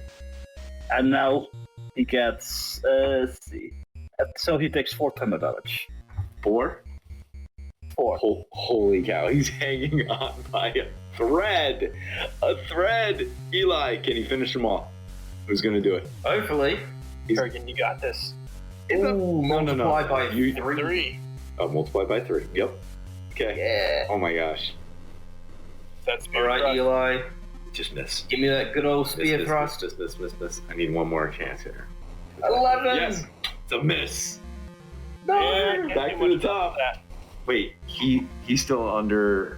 D: And now he gets, let's see. So he takes 4 thunder damage.
B: 4?
D: 4.
B: Holy cow, he's hanging on by a thread! A thread! Eli, can he finish them off? Who's gonna do it?
G: Hopefully.
C: Kurgan, you got this.
G: Ooh, multiply by
B: You-
G: 3.
B: Multiply by 3. Yep. Okay.
G: Yeah.
B: Oh my gosh.
C: That's me.
G: Alright, Eli.
B: Just miss.
G: Give me that good old
B: Miss,
G: spear
B: miss,
G: thrust.
B: miss. I need one more chance here.
G: 11!
B: Yes! It's a miss!
G: No!
C: Yeah, can't
B: Back
C: do
B: to the
C: much
B: top.
C: about that.
B: Wait, he's still under,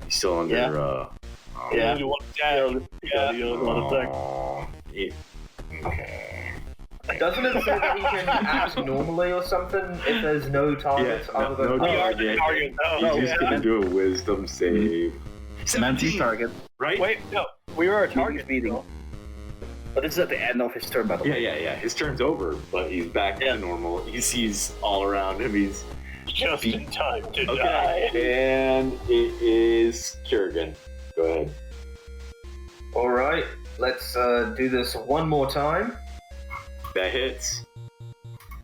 B: he's still under,
D: Yeah.
B: oh.
D: Yeah.
C: Only one attack. Yeah.
B: Aw. Okay.
G: Doesn't it say that he can act normally or something if there's no targets
B: Yeah,
G: other
B: no
G: than...
B: target.
C: Target,
B: He's
C: no.
B: just gonna do a wisdom save.
D: 17 target.
B: Right?
C: Wait, no. We were a
D: Target
C: target.
D: beating. But this is at the end of his turn, by the way.
B: Yeah. His turn's over, but he's back
D: Yeah.
B: to normal. He sees all around him. He's
C: Just in time to
B: okay.
C: die.
B: And it is Kurgan. Go ahead.
G: Alright, let's do this one more time.
B: That hits.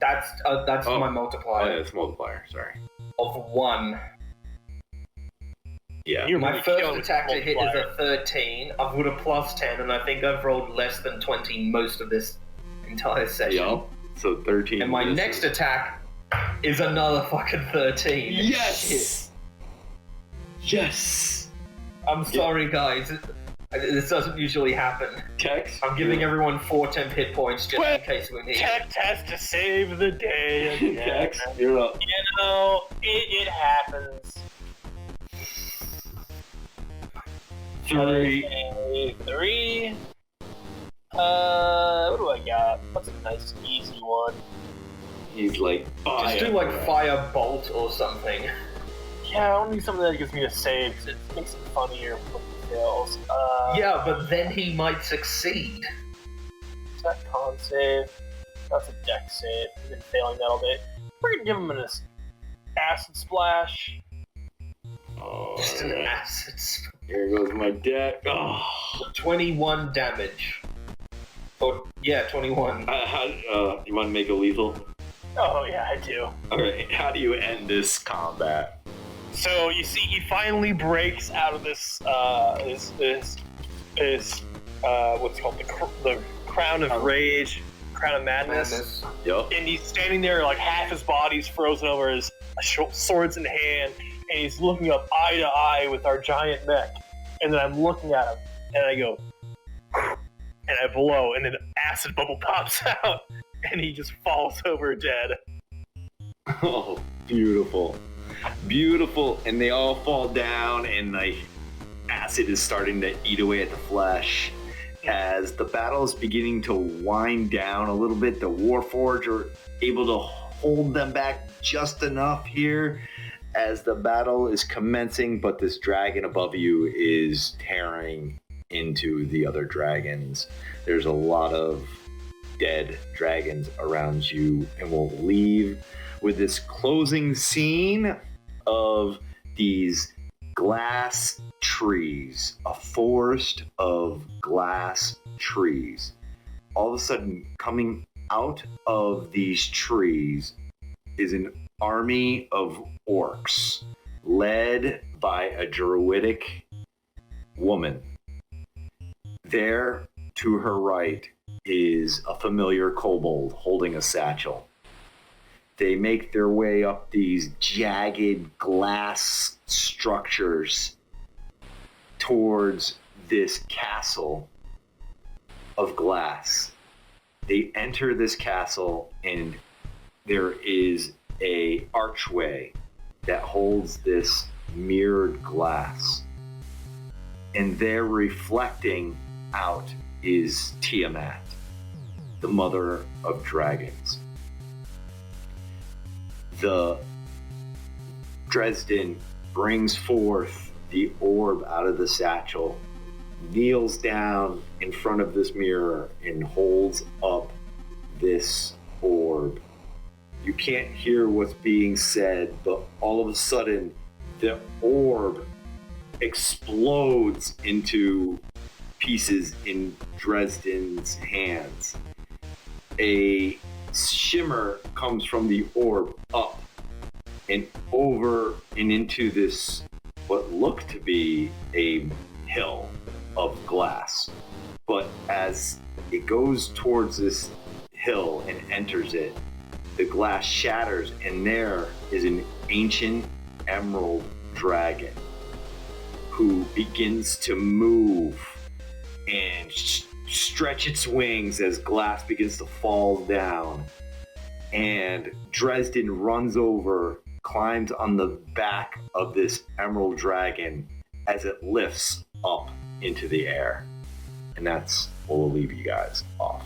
G: That's
B: Oh.
G: my
B: Oh,
G: multiplier
B: yeah, it's multiplier. Sorry.
G: of 1.
B: Yeah.
C: You're
G: My
C: really
G: first
C: killing
G: attack to hit is
C: multiplier.
G: a 13. I've got a plus 10, and I think I've rolled less than 20 most of this entire session.
B: Yup. So 13.
G: And my
B: misses.
G: next attack is another fucking 13.
B: Yes. Yes.
G: I'm sorry, guys. This doesn't usually happen.
B: Tex.
G: I'm giving everyone 4 temp hit points just
C: Well,
G: in case we need it.
C: Tex has to save the day again.
B: Tex, you're up.
C: You know, it happens.
B: 3.
C: Okay, 3. What do I got? What's a nice, easy one?
B: He's like,
G: Just do like fire bolt or something.
C: Yeah, I want to do something that gives me a save, because it makes it funnier when he fails.
G: Yeah, but then he might succeed.
C: Is that con save? That's a deck save. He's been failing that all day. We're gonna give him an acid splash.
B: Oh,
G: Just an acid.
B: here goes my deck. Oh.
G: 21 damage. Oh, yeah, 21.
B: You want to make a lethal?
C: Oh yeah, I do.
B: Alright, how do you end this combat?
C: So you see, he finally breaks out of this, what's called the crown of rage, crown of madness.
B: Yup.
C: And he's standing there, like half his body's frozen over his swords in hand, and he's looking up eye to eye with our giant mech. And then I'm looking at him, and I go, and I blow, and then acid bubble pops out, and he just falls over dead.
B: Oh, beautiful. Beautiful. And they all fall down, and like acid is starting to eat away at the flesh. as the battle is beginning to wind down a little bit. The Warforged are able to hold them back just enough here as the battle is commencing, but this dragon above you is tearing into the other dragons. There's a lot of dead dragons around you, and we'll leave with this closing scene of these glass trees, a forest of glass trees. All of a sudden, coming out of these trees is an army of orcs led by a druidic woman. There, to her right, is a familiar kobold holding a satchel. They make their way up these jagged glass structures towards this castle of glass. They enter this castle, and there is a archway that holds this mirrored glass. And there, reflecting out, is Tiamat, the mother of dragons. The Dresden brings forth the orb out of the satchel, kneels down in front of this mirror, and holds up this orb. You can't hear what's being said, but all of a sudden, the orb explodes into pieces in Dresden's hands. A shimmer comes from the orb up and over and into this, what looked to be a hill of glass. But as it goes towards this hill and enters it, the glass shatters, and there is an ancient emerald dragon who begins to move and stretch its wings as glass begins to fall down. And Dresden runs over, climbs on the back of this emerald dragon as it lifts up into the air. And that's where we'll leave you guys off.